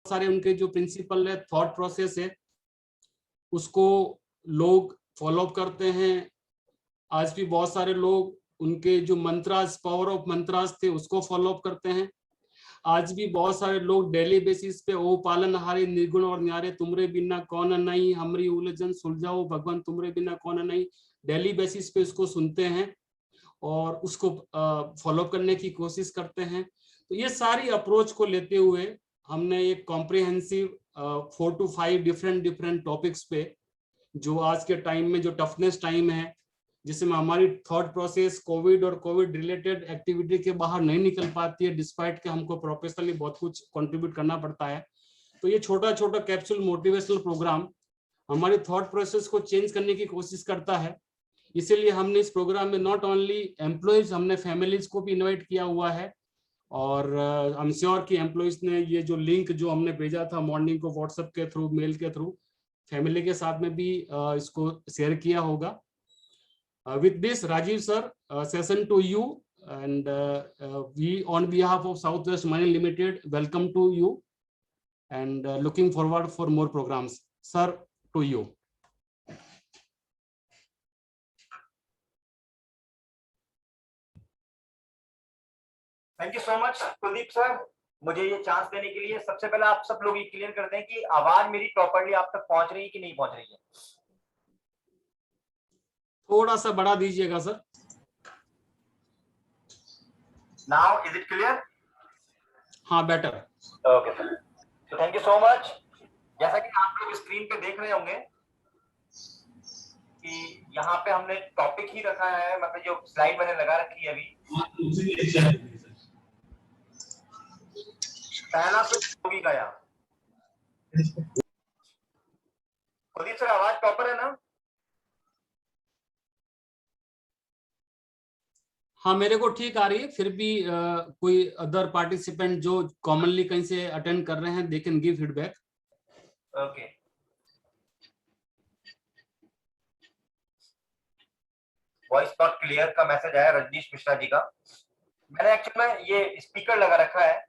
सारे उनके जो प्रिंसिपल है, थॉट प्रोसेस है, उसको लोग फॉलो अप करते हैं। आज भी बहुत सारे लोग उनके जो मंत्रास, पावर ऑफ मंत्रास थे, उसको फॉलो अप करते हैं। आज भी बहुत सारे लोग डेली बेसिस पे ओ पालनहारी निर्गुण और न्यारे तुमरे बिना कौन नहीं, हमरी उलझन सुलझाओ भगवान तुमरे बिना कौन नहीं, डेली बेसिस पे उसको सुनते हैं और उसको फॉलो करने की कोशिश करते हैं। तो ये सारी अप्रोच को लेते हुए हमने एक कॉम्प्रिहेंसिव 4 to 5 डिफरेंट टॉपिक्स पे, जो आज के टाइम में जो टफनेस टाइम है, जिसमें हमारी थॉट प्रोसेस कोविड और कोविड रिलेटेड एक्टिविटी के बाहर नहीं निकल पाती है, डिस्पाइट के हमको प्रोफेशनली बहुत कुछ कंट्रीब्यूट करना पड़ता है। तो ये छोटा छोटा कैप्सूल मोटिवेशनल प्रोग्राम हमारी थॉट प्रोसेस को चेंज करने की कोशिश करता है। इसीलिए हमने इस प्रोग्राम में नॉट ओनली एम्प्लॉयज, हमने फैमिलीज को भी इनवाइट किया हुआ है। और आई एम श्योर कि एम्प्लॉयज ने ये जो लिंक जो हमने भेजा था मॉर्निंग को व्हाट्सएप के थ्रू, मेल के थ्रू, फैमिली के साथ में भी इसको शेयर किया होगा। With this, Rajiv sir, session to you, and we on behalf of Southwest Mining Limited welcome to you and looking forward for more programs. Sir, to you. Thank you so much Kuldeep sir, मुझे ये chance देने के लिए। सबसे पहले आप सब लोग ये क्लियर कर दें कि आवाज मेरी प्रॉपर्ली आप तक पहुंच रही है कि नहीं पहुंच रही है। थोड़ा सा बढ़ा दीजिएगा sir. Now is it clear? हाँ, बेटर। ओके सर, तो थैंक यू सो मच। जैसा कि आप लोग स्क्रीन पे देख रहे होंगे कि यहाँ पे हमने टॉपिक ही रखा है, मतलब जो स्लाइड मैंने लगा रखी है अभी, पहला तो योगी का। यहाँ कुलदीप सर आवाज प्रॉपर है ना? हाँ, मेरे को ठीक आ रही है। फिर भी कोई अदर पार्टिसिपेंट जो कॉमनली कहीं से अटेंड कर रहे हैं, they can give feedback. Okay, voice not clear का मैसेज आया रजनीश मिश्रा जी का। मैंने एक्चुअली में ये स्पीकर लगा रखा है।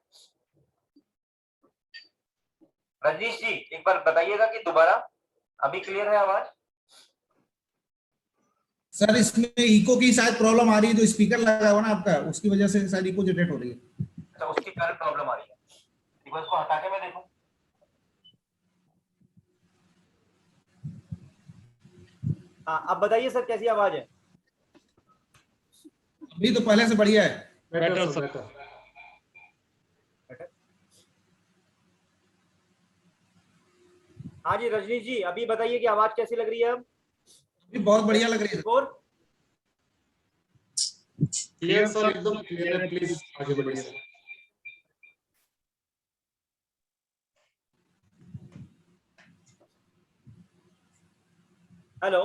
रजनीश जी एक बार बताइएगा कि दोबारा अभी क्लियर है आवाज? सर इसमें इको की शायद प्रॉब्लम आ रही है, जो स्पीकर लगा हुआ ना आपका, उसकी वजह से शायद इको जनरेट हो रही है। अच्छा, उसके कारण प्रॉब्लम आ रही है। एक बार इसको हटा के मैं देखूं। हाँ, अब बताइए सर कैसी आवाज है? अभी तो पहले से बढ़िया है। Better sir, better. हाँ जी रजनीश जी, अभी बताइए कि आवाज कैसी लग रही है? अब बहुत बढ़िया लग रही है। क्लियर सर, एकदम क्लियर है। प्लीज आगे बढ़िए सर। हेलो,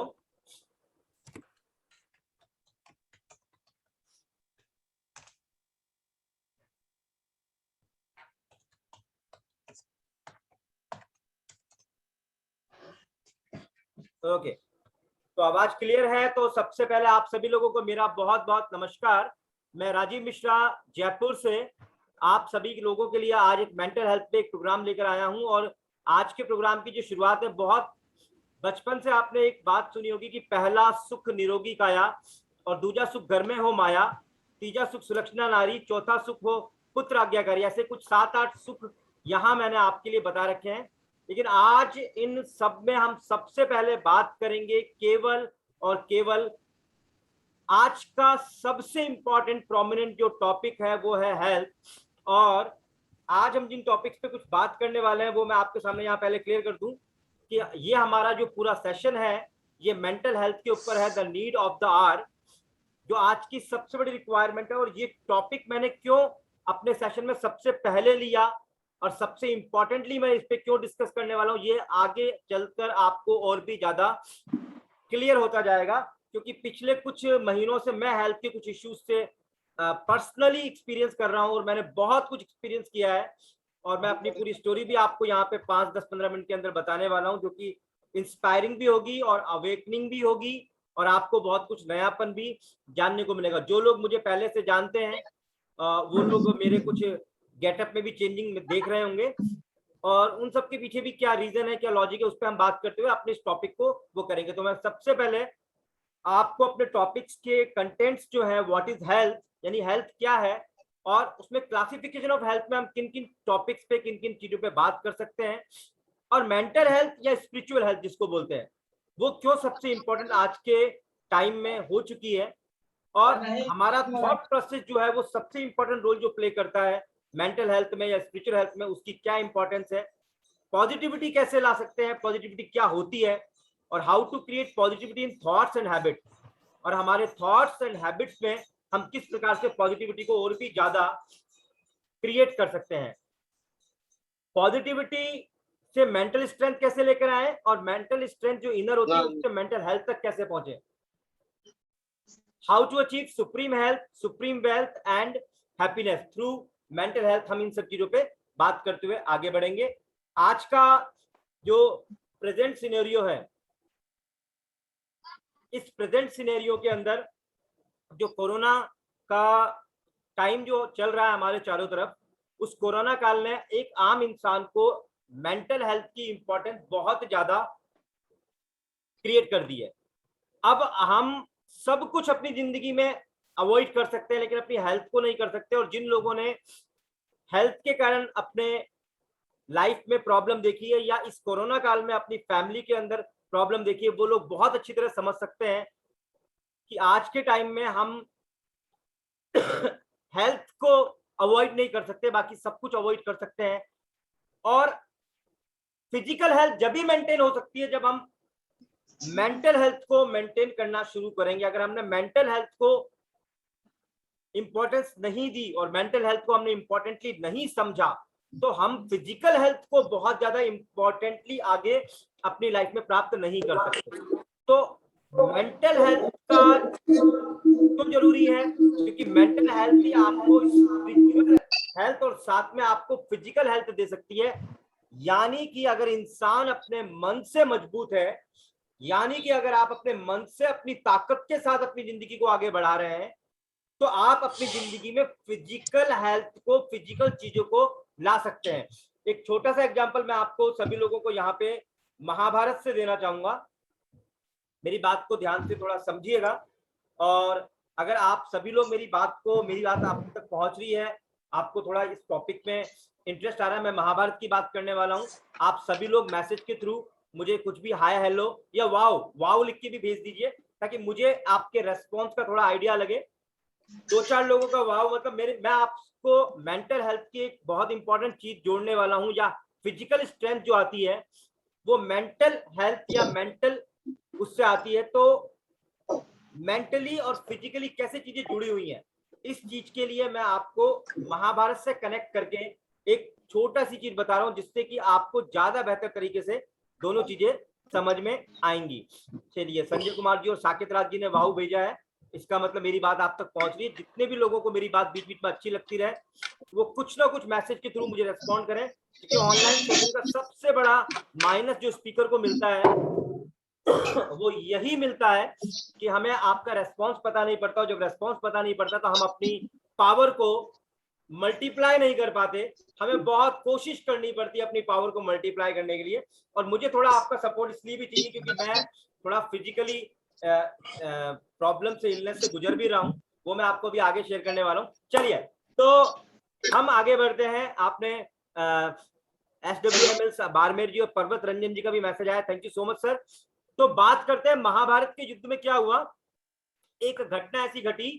ओके, तो आवाज क्लियर है। तो सबसे पहले आप सभी लोगों को मेरा बहुत बहुत नमस्कार। मैं राजीव मिश्रा जयपुर से आप सभी लोगों के लिए आज एक मेंटल हेल्थ पे एक प्रोग्राम लेकर आया हूं। और आज के प्रोग्राम की जो शुरुआत है, बहुत बचपन से आपने एक बात सुनी होगी कि पहला सुख निरोगी काया, और दूजा सुख घर में हो माया, तीजा सुख सुलक्षणा नारी, चौथा सुख हो पुत्र आज्ञाकारी। ऐसे कुछ 7-8 सुख यहाँ मैंने आपके लिए बता रखे हैं। लेकिन आज इन सब में हम सबसे पहले बात करेंगे केवल और केवल आज का सबसे इंपॉर्टेंट प्रोमिनेंट जो टॉपिक है वो है हेल्थ। और आज हम जिन टॉपिक्स पे कुछ बात करने वाले हैं वो मैं आपके सामने यहाँ पहले क्लियर कर दूं कि ये हमारा जो पूरा सेशन है ये मेंटल हेल्थ के ऊपर है, the need of the hour, जो आज की सबसे बड़ी रिक्वायरमेंट है। और ये टॉपिक मैंने क्यों अपने सेशन में सबसे पहले लिया और सबसे इंपॉर्टेंटली मैं इस पे क्यों डिस्कस करने वाला हूँ, ये आगे चलकर आपको और भी ज्यादा क्लियर होता जाएगा। क्योंकि पिछले कुछ महीनों से मैं हेल्थ के कुछ इश्यूज से पर्सनली एक्सपीरियंस कर रहा हूँ और मैंने बहुत कुछ एक्सपीरियंस किया है। और मैं अपनी पूरी स्टोरी भी आपको यहाँ पे 5-10-15 मिनट के अंदर बताने वाला हूँ, जो कि इंस्पायरिंग भी होगी और अवेकनिंग भी होगी और आपको बहुत कुछ नयापन भी जानने को मिलेगा। जो लोग मुझे पहले से जानते हैं वो लोग मेरे कुछ गेटअप में भी चेंजिंग देख रहे होंगे। और उन सब के पीछे भी क्या रीजन है, क्या लॉजिक है, उस पर हम बात करते हुए अपने इस टॉपिक को वो करेंगे। तो मैं सबसे पहले आपको अपने टॉपिक्स के कंटेंट्स जो है, व्हाट इज हेल्थ, यानी हेल्थ क्या है, और उसमें क्लासिफिकेशन ऑफ हेल्थ में हम किन किन टॉपिक्स पे, किन किन चीजों पे बात कर सकते हैं, और मेंटल हेल्थ या स्पिरिचुअल हेल्थ जिसको बोलते हैं, वो क्यों सबसे इंपॉर्टेंट आज के टाइम में हो चुकी है, और हमारा थॉट प्रोसेस जो है वो सबसे इंपॉर्टेंट रोल जो प्ले करता है मेंटल हेल्थ में या स्पिरिचुअल हेल्थ में, उसकी क्या इंपॉर्टेंस है, पॉजिटिविटी कैसे ला सकते हैं, पॉजिटिविटी क्या होती है, और how to create positivity in thoughts and habit, और हमारे थॉट्स एंड हैबिट्स में हम किस प्रकार से पॉजिटिविटी को और भी ज्यादा क्रिएट कर सकते हैं, पॉजिटिविटी से मेंटल स्ट्रेंथ कैसे लेकर आए, और मेंटल स्ट्रेंथ जो इनर होती है उससे मेंटल हेल्थ तक कैसे पहुंचे, how to achieve supreme health, supreme wealth and happiness through mental health. हम इन सब चीजों पे बात करते हुए आगे बढ़ेंगे। आज का जो प्रेजेंट सिनेरियो है, इस प्रेजेंट सिनेरियो के अंदर जो कोरोना का टाइम जो चल रहा है हमारे चारों तरफ, उस कोरोना काल ने एक आम इंसान को मेंटल हेल्थ की इंपॉर्टेंस बहुत ज्यादा क्रिएट कर दी है। अब हम सब कुछ अपनी जिंदगी में अवॉइड कर सकते हैं, लेकिन अपनी हेल्थ को नहीं कर सकते, और जिन लोगों ने हेल्थ के कारण अपने लाइफ में प्रॉब्लम देखी है या इस कोरोना काल में अपनी फैमिली के अंदर प्रॉब्लम देखी है, वो लोग बहुत अच्छी तरह समझ सकते हैं कि आज के टाइम में हम हेल्थ को अवॉइड नहीं कर सकते, बाकी सब कुछ अवॉइड कर सकते हैं। और फिजिकल हेल्थ जब भी मेंटेन हो सकती है जब हम मेंटल हेल्थ को मेंटेन करना शुरू करेंगे। अगर हमने मेंटल हेल्थ को इंपॉर्टेंस नहीं दी और मेंटल हेल्थ को हमने इंपॉर्टेंटली नहीं समझा, तो हम फिजिकल हेल्थ को बहुत ज्यादा इंपॉर्टेंटली आगे अपनी लाइफ में प्राप्त नहीं कर सकते। तो मेंटल हेल्थ का क्यों जरूरी है, क्योंकि मेंटल हेल्थ ही आपको स्पिरिचुअल हेल्थ और साथ में आपको फिजिकल हेल्थ दे सकती है। यानी कि अगर इंसान अपने मन से मजबूत है, यानी कि अगर आप अपने मन से अपनी ताकत के साथ अपनी जिंदगी को आगे बढ़ा रहे हैं, तो आप अपनी जिंदगी में फिजिकल हेल्थ को, फिजिकल चीजों को ला सकते हैं। एक छोटा सा एग्जांपल मैं आपको सभी लोगों को यहाँ पे महाभारत से देना चाहूंगा। मेरी बात को ध्यान से थोड़ा समझिएगा, और अगर आप सभी लोग मेरी बात आप तक पहुंच रही है, आपको थोड़ा इस टॉपिक में इंटरेस्ट आ रहा है, मैं महाभारत की बात करने वाला हूं। आप सभी लोग मैसेज के थ्रू मुझे कुछ भी हाय, हेलो या वाओ वाओ लिख के भी भेज दीजिए, ताकि मुझे आपके रेस्पॉन्स का थोड़ा आइडिया लगे। 2-4 लोगों का वाव मतलब मैं आपको मेंटल हेल्थ की एक बहुत इंपॉर्टेंट चीज जोड़ने वाला हूं, या फिजिकल स्ट्रेंथ जो आती है वो मेंटल हेल्थ या मेंटल उससे आती है। तो मेंटली और फिजिकली कैसे चीजें जुड़ी हुई हैं, इस चीज के लिए मैं आपको महाभारत से कनेक्ट करके एक छोटा सी चीज बता रहा हूं, जिससे कि आपको ज्यादा बेहतर तरीके से दोनों चीजें समझ में आएंगी। चलिए, संजय कुमार जी और साकेत राज जी ने वाहू भेजा है, इसका मतलब मेरी बात आप तक पहुंच रही है। जितने भी लोगों को मेरी बात बीच बीच में अच्छी लगती रहे, वो कुछ ना कुछ मैसेज के थ्रू मुझे रेस्पॉन्ड करें, क्योंकि ऑनलाइन सेशन का सबसे बड़ा माइनस जो स्पीकर को मिलता है वो यही मिलता है कि हमें आपका रेस्पॉन्स पता नहीं पड़ता, और जब रेस्पॉन्स पता नहीं पड़ता तो हम अपनी पावर को मल्टीप्लाई नहीं कर पाते। हमें बहुत कोशिश करनी पड़ती है अपनी पावर को मल्टीप्लाई करने के लिए, और मुझे थोड़ा आपका सपोर्ट इसलिए भी चाहिए क्योंकि मैं थोड़ा फिजिकली प्रॉब्लम से, इलनेस से गुजर भी रहा हूं, वो मैं आपको भी आगे शेयर करने वाला हूं। चलिए, तो हम आगे बढ़ते हैं। आपने SWML बारमेर जी और पर्वत रंजन जी का भी मैसेज आया, thank you so much sir. तो बात करते हैं महाभारत के युद्ध में क्या हुआ। एक घटना ऐसी घटी,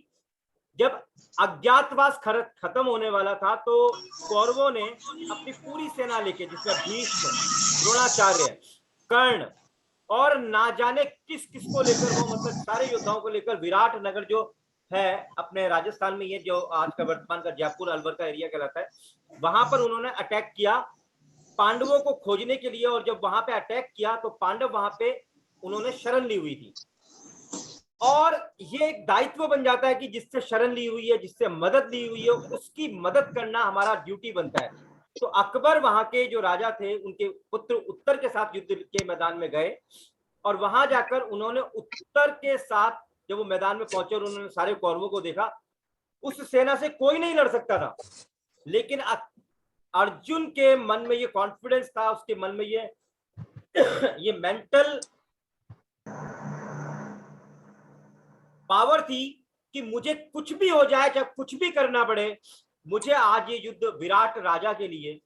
जब अज्ञातवास खत्म होने वाला था, तो कौरवों ने अपनी पूरी सेना लेके, जिसमें भीष्म, द्रोणाचार्य, कर्ण और ना जाने किस किस को लेकर, वो मतलब सारे योद्धाओं को लेकर विराट नगर जो है अपने राजस्थान में, ये जो आज का वर्तमान का जयपुर अलवर का एरिया कहलाता है, वहां पर उन्होंने अटैक किया पांडवों को खोजने के लिए। और जब वहां पे अटैक किया तो पांडव वहां पे उन्होंने शरण ली हुई थी, और ये एक दायित्व बन जाता है कि जिससे शरण ली हुई है, जिससे मदद ली हुई है, उसकी मदद करना हमारा ड्यूटी बनता है। तो अकबर वहां के जो राजा थे, उनके पुत्र उत्तर के साथ युद्ध के मैदान में गए, और वहां जाकर उन्होंने उत्तर के साथ जब वो मैदान में पहुंचे और उन्होंने सारे कौरवों को देखा, उस सेना से कोई नहीं लड़ सकता था, लेकिन अर्जुन के मन में ये कॉन्फिडेंस था, उसके मन में ये मेंटल पावर थी कि मुझे कुछ भी हो जाए, चाहे कुछ भी करना पड़े, मुझे आज ये युद्ध विराट राजा के लिए,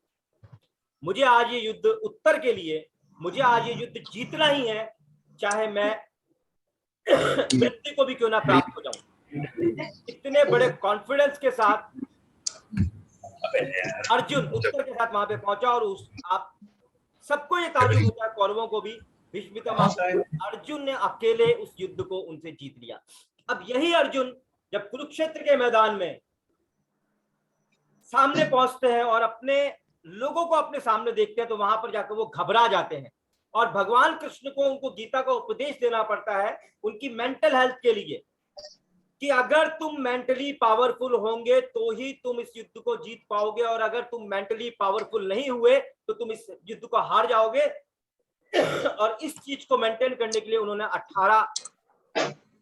मुझे आज ये युद्ध उत्तर के लिए, मुझे आज ये युद्ध जीतना ही है, चाहे मैं मृत्यु को भी क्यों ना प्राप्त हो जाऊं। इतने बड़े कॉन्फिडेंस के साथ अर्जुन उत्तर के साथ वहां पे पहुंचा और आप सबको ये ताज्जुब होता है, कौरवों को भी, भीष्म पितामह, अर्जुन ने अकेले उस युद्ध को उनसे जीत लिया। अब यही अर्जुन जब कुरुक्षेत्र के मैदान में सामने पहुंचते हैं और अपने लोगों को अपने सामने देखते हैं, तो वहां पर जाकर वो घबरा जाते हैं और भगवान कृष्ण को उनको गीता का उपदेश देना पड़ता है उनकी मेंटल हेल्थ के लिए, कि अगर तुम मेंटली पावरफुल होंगे तो ही तुम इस युद्ध को जीत पाओगे, और अगर तुम मेंटली पावरफुल नहीं हुए तो तुम इस युद्ध को हार जाओगे। और इस चीज को मेंटेन करने के लिए उन्होंने 18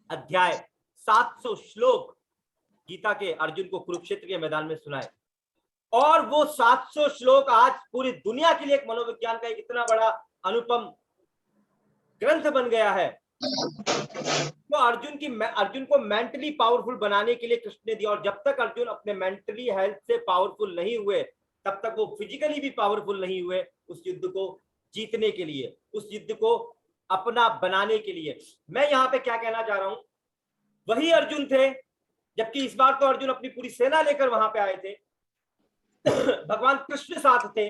अध्याय 700 श्लोक गीता के अर्जुन को कुरुक्षेत्र के मैदान में सुनाए, और वो 700 श्लोक आज पूरी दुनिया के लिए एक मनोविज्ञान का एक इतना बड़ा अनुपम ग्रंथ बन गया है। तो अर्जुन को मेंटली पावरफुल बनाने के लिए कृष्ण ने दिया, और जब तक अर्जुन अपने मेंटली हेल्थ से पावरफुल नहीं हुए तब तक वो फिजिकली भी पावरफुल नहीं हुए उस युद्ध को जीतने के लिए, उस युद्ध को अपना बनाने के लिए। मैं यहाँ पे क्या कहना चाह रहा हूं, वही अर्जुन थे, जबकि इस बार तो अर्जुन अपनी पूरी सेना लेकर वहां पे आए थे, भगवान कृष्ण साथ थे,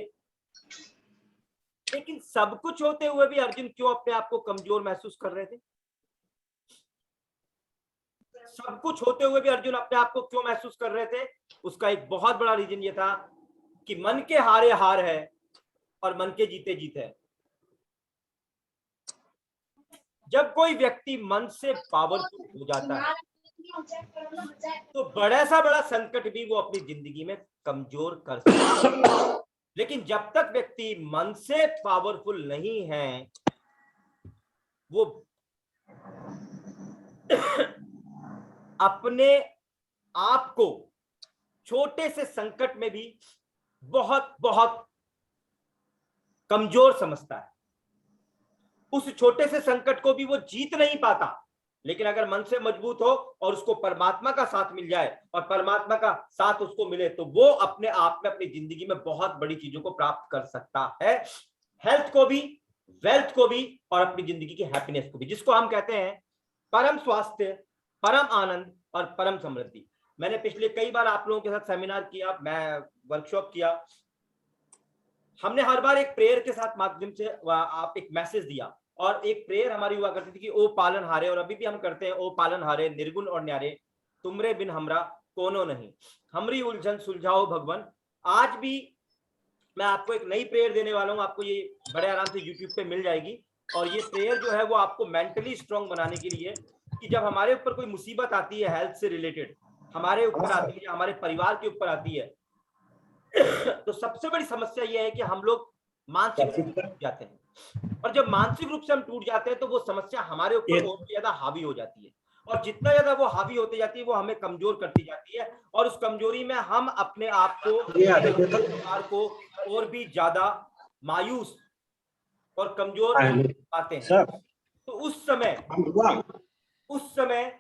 लेकिन सब कुछ होते हुए भी अर्जुन क्यों अपने आप को कमजोर महसूस कर रहे थे? सब कुछ होते हुए भी अर्जुन अपने आप को क्यों महसूस कर रहे थे? उसका एक बहुत बड़ा रीजन ये था कि मन के हारे हार है और मन के जीते जीत है। जब कोई व्यक्ति मन से पावरफुल हो जाता है तो बड़ा सा बड़ा संकट भी वो अपनी जिंदगी में कमजोर कर सकता है, लेकिन जब तक व्यक्ति मन से पावरफुल नहीं है, वो अपने आप को छोटे से संकट में भी बहुत बहुत कमजोर समझता है। उस छोटे से संकट को भी वो जीत नहीं पाता, लेकिन अगर मन से मजबूत हो और उसको परमात्मा का साथ मिल जाए और परमात्मा का साथ उसको मिले, तो वो अपने आप में अपनी जिंदगी में बहुत बड़ी चीजों को प्राप्त कर सकता है, हेल्थ को भी, वेल्थ को भी, और अपनी जिंदगी की हैप्पीनेस को भी, जिसको हम कहते हैं परम स्वास्थ्य, परम आनंद और परम समृद्धि। मैंने पिछले कई बार आप लोगों के साथ सेमिनार किया, मैं वर्कशॉप किया, हमने हर बार एक प्रेयर के साथ माध्यम से आप एक मैसेज दिया, और एक प्रेयर हमारी हुआ करती थी कि ओ पालन हारे, और अभी भी हम करते हैं, ओ पालन हारे निर्गुण और न्यारे, तुमरे बिन हमरा कोनो नहीं, हमरी उलझन सुलझाओ भगवान। आज भी मैं आपको एक नई प्रेयर देने वाला हूं, आपको ये बड़े आराम से यूट्यूब पे मिल जाएगी, और ये प्रेयर जो है वो आपको मेंटली स्ट्रांग बनाने के लिए, कि जब हमारे ऊपर कोई मुसीबत आती है हेल्थ से रिलेटेड, हमारे ऊपर आती है, हमारे परिवार के ऊपर आती है, तो सबसे बड़ी समस्या यह है कि हम लोग मानसिक रूप से टूट जाते हैं, और जब मानसिक रूप से हम टूट जाते हैं तो वो समस्या हमारे ऊपर और भी ज्यादा हावी हो जाती है, और जितना ज्यादा वो हावी होती जाती है वो हमें कमजोर करती जाती है, और उस कमजोरी में हम अपने आप को और भी ज्यादा मायूस और कमजोर पाते हैं। तो उस समय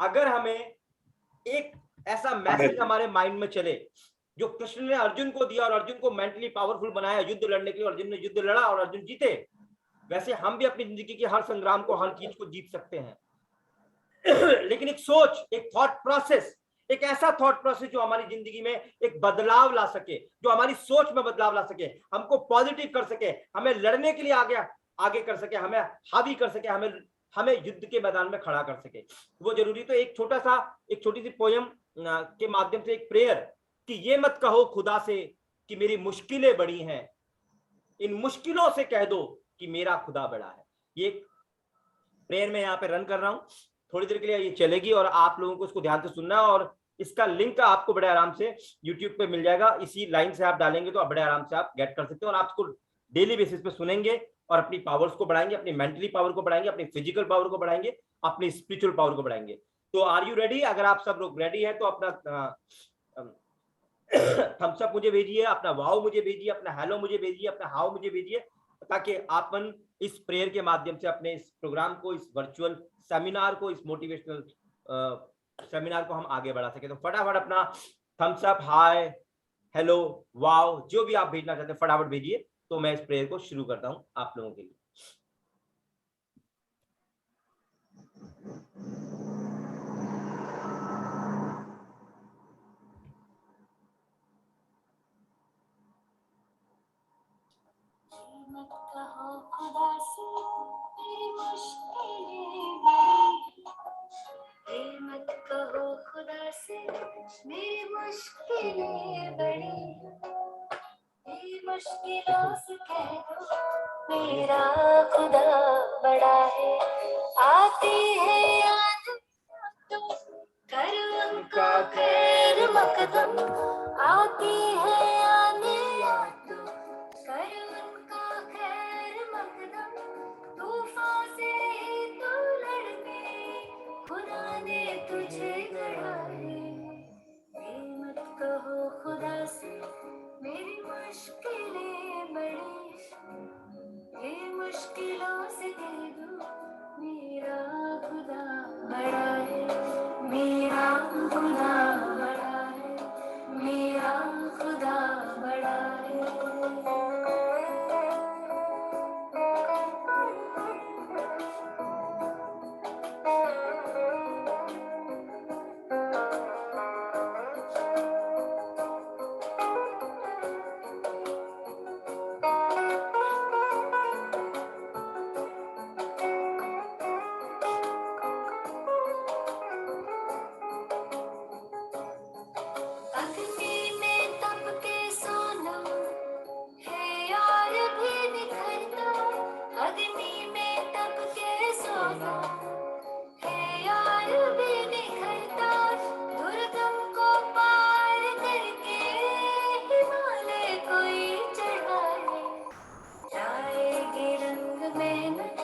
अगर हमें एक ऐसा मैसेज हमारे माइंड में चले जो कृष्ण ने अर्जुन को दिया, और अर्जुन को मेंटली पावरफुल बनाया युद्ध लड़ने के लिए, अर्जुन ने युद्ध लड़ा और अर्जुन जीते, वैसे हम भी अपनी जिंदगी के हर संग्राम को, हर चीज को जीत सकते हैं। लेकिन एक सोच, एक थॉट प्रोसेस, एक ऐसा थॉट प्रोसेस जो हमारी जिंदगी में एक बदलाव ला सके, जो हमारी सोच में बदलाव ला सके, हमको पॉजिटिव कर सके, हमें लड़ने के लिए आगे कर सके, हमें हावी कर सके, हमें युद्ध के मैदान में खड़ा कर सके, वो जरूरी। तो एक छोटी सी पोयम के माध्यम से एक प्रेयर, कि ये मत कहो खुदा से कि मेरी मुश्किलें बड़ी हैं, इन मुश्किलों से कह दो कि मेरा खुदा बड़ा है। ये प्रेयर में यहाँ पे रन कर रहा हूँ, थोड़ी देर के लिए ये चलेगी और आप लोगों को इसको ध्यान से सुनना, और इसका लिंक आपको बड़े आराम से यूट्यूब पे मिल जाएगा, इसी लाइन से आप डालेंगे तो आप बड़े आराम से आप गेट कर सकते हो, और आप इसको डेली बेसिस पे सुनेंगे और अपनी पावर्स को बढ़ाएंगे, अपनी मेंटली पावर को बढ़ाएंगे, अपनी फिजिकल पावर को बढ़ाएंगे, अपनी स्पिरिचुअल पावर को बढ़ाएंगे। तो आर यू रेडी? अगर आप सब लोग रेडी है तो अपना थम्स अप मुझे भेजिए, अपना वाओ मुझे भेजिए, अपना हेलो मुझे भेजिए, अपना हाउ मुझे भेजिए, ताकि अपन इस प्रेयर के माध्यम से अपने इस प्रोग्राम को, इस वर्चुअल सेमिनार को, इस मोटिवेशनल सेमिनार को हम आगे बढ़ा सके। तो फटाफट अपना थम्स अप, हाय, हेलो, वाओ, जो भी आप भेजना चाहते हैं फटाफट भेजिए, तो मैं इस प्रेयर को शुरू करता हूं आप लोगों के लिए। मत कहो खुदा से मेरी मुश्किलें बड़ी, ये मत कहो खुदा से मेरी मुश्किलें बड़ी, ये मुश्किलों से कह दो मेरा खुदा बड़ा है। आती है याद तो कर उनका खैर मकदम, आती है आने तो कर उनका खैर मकदम, तूफान से ही तो लड़ने खुदा ने तुझे गढ़ा है। ये मत कहो खुदा से मेरी मुश्किलें बड़ी, ये मुश्किलों से कह दो मेरा खुदा बड़ा है, मेरा खुदा बड़ा है, मेरा खुदा बड़ा है। अग्नि में तप के सोना है यार भी निखरता, अग्नि में तप के सोना है यार भी निखरता, दुर्गम को पार करके हिमालय कोई चढ़ाए, जाएगी रंग मेहनत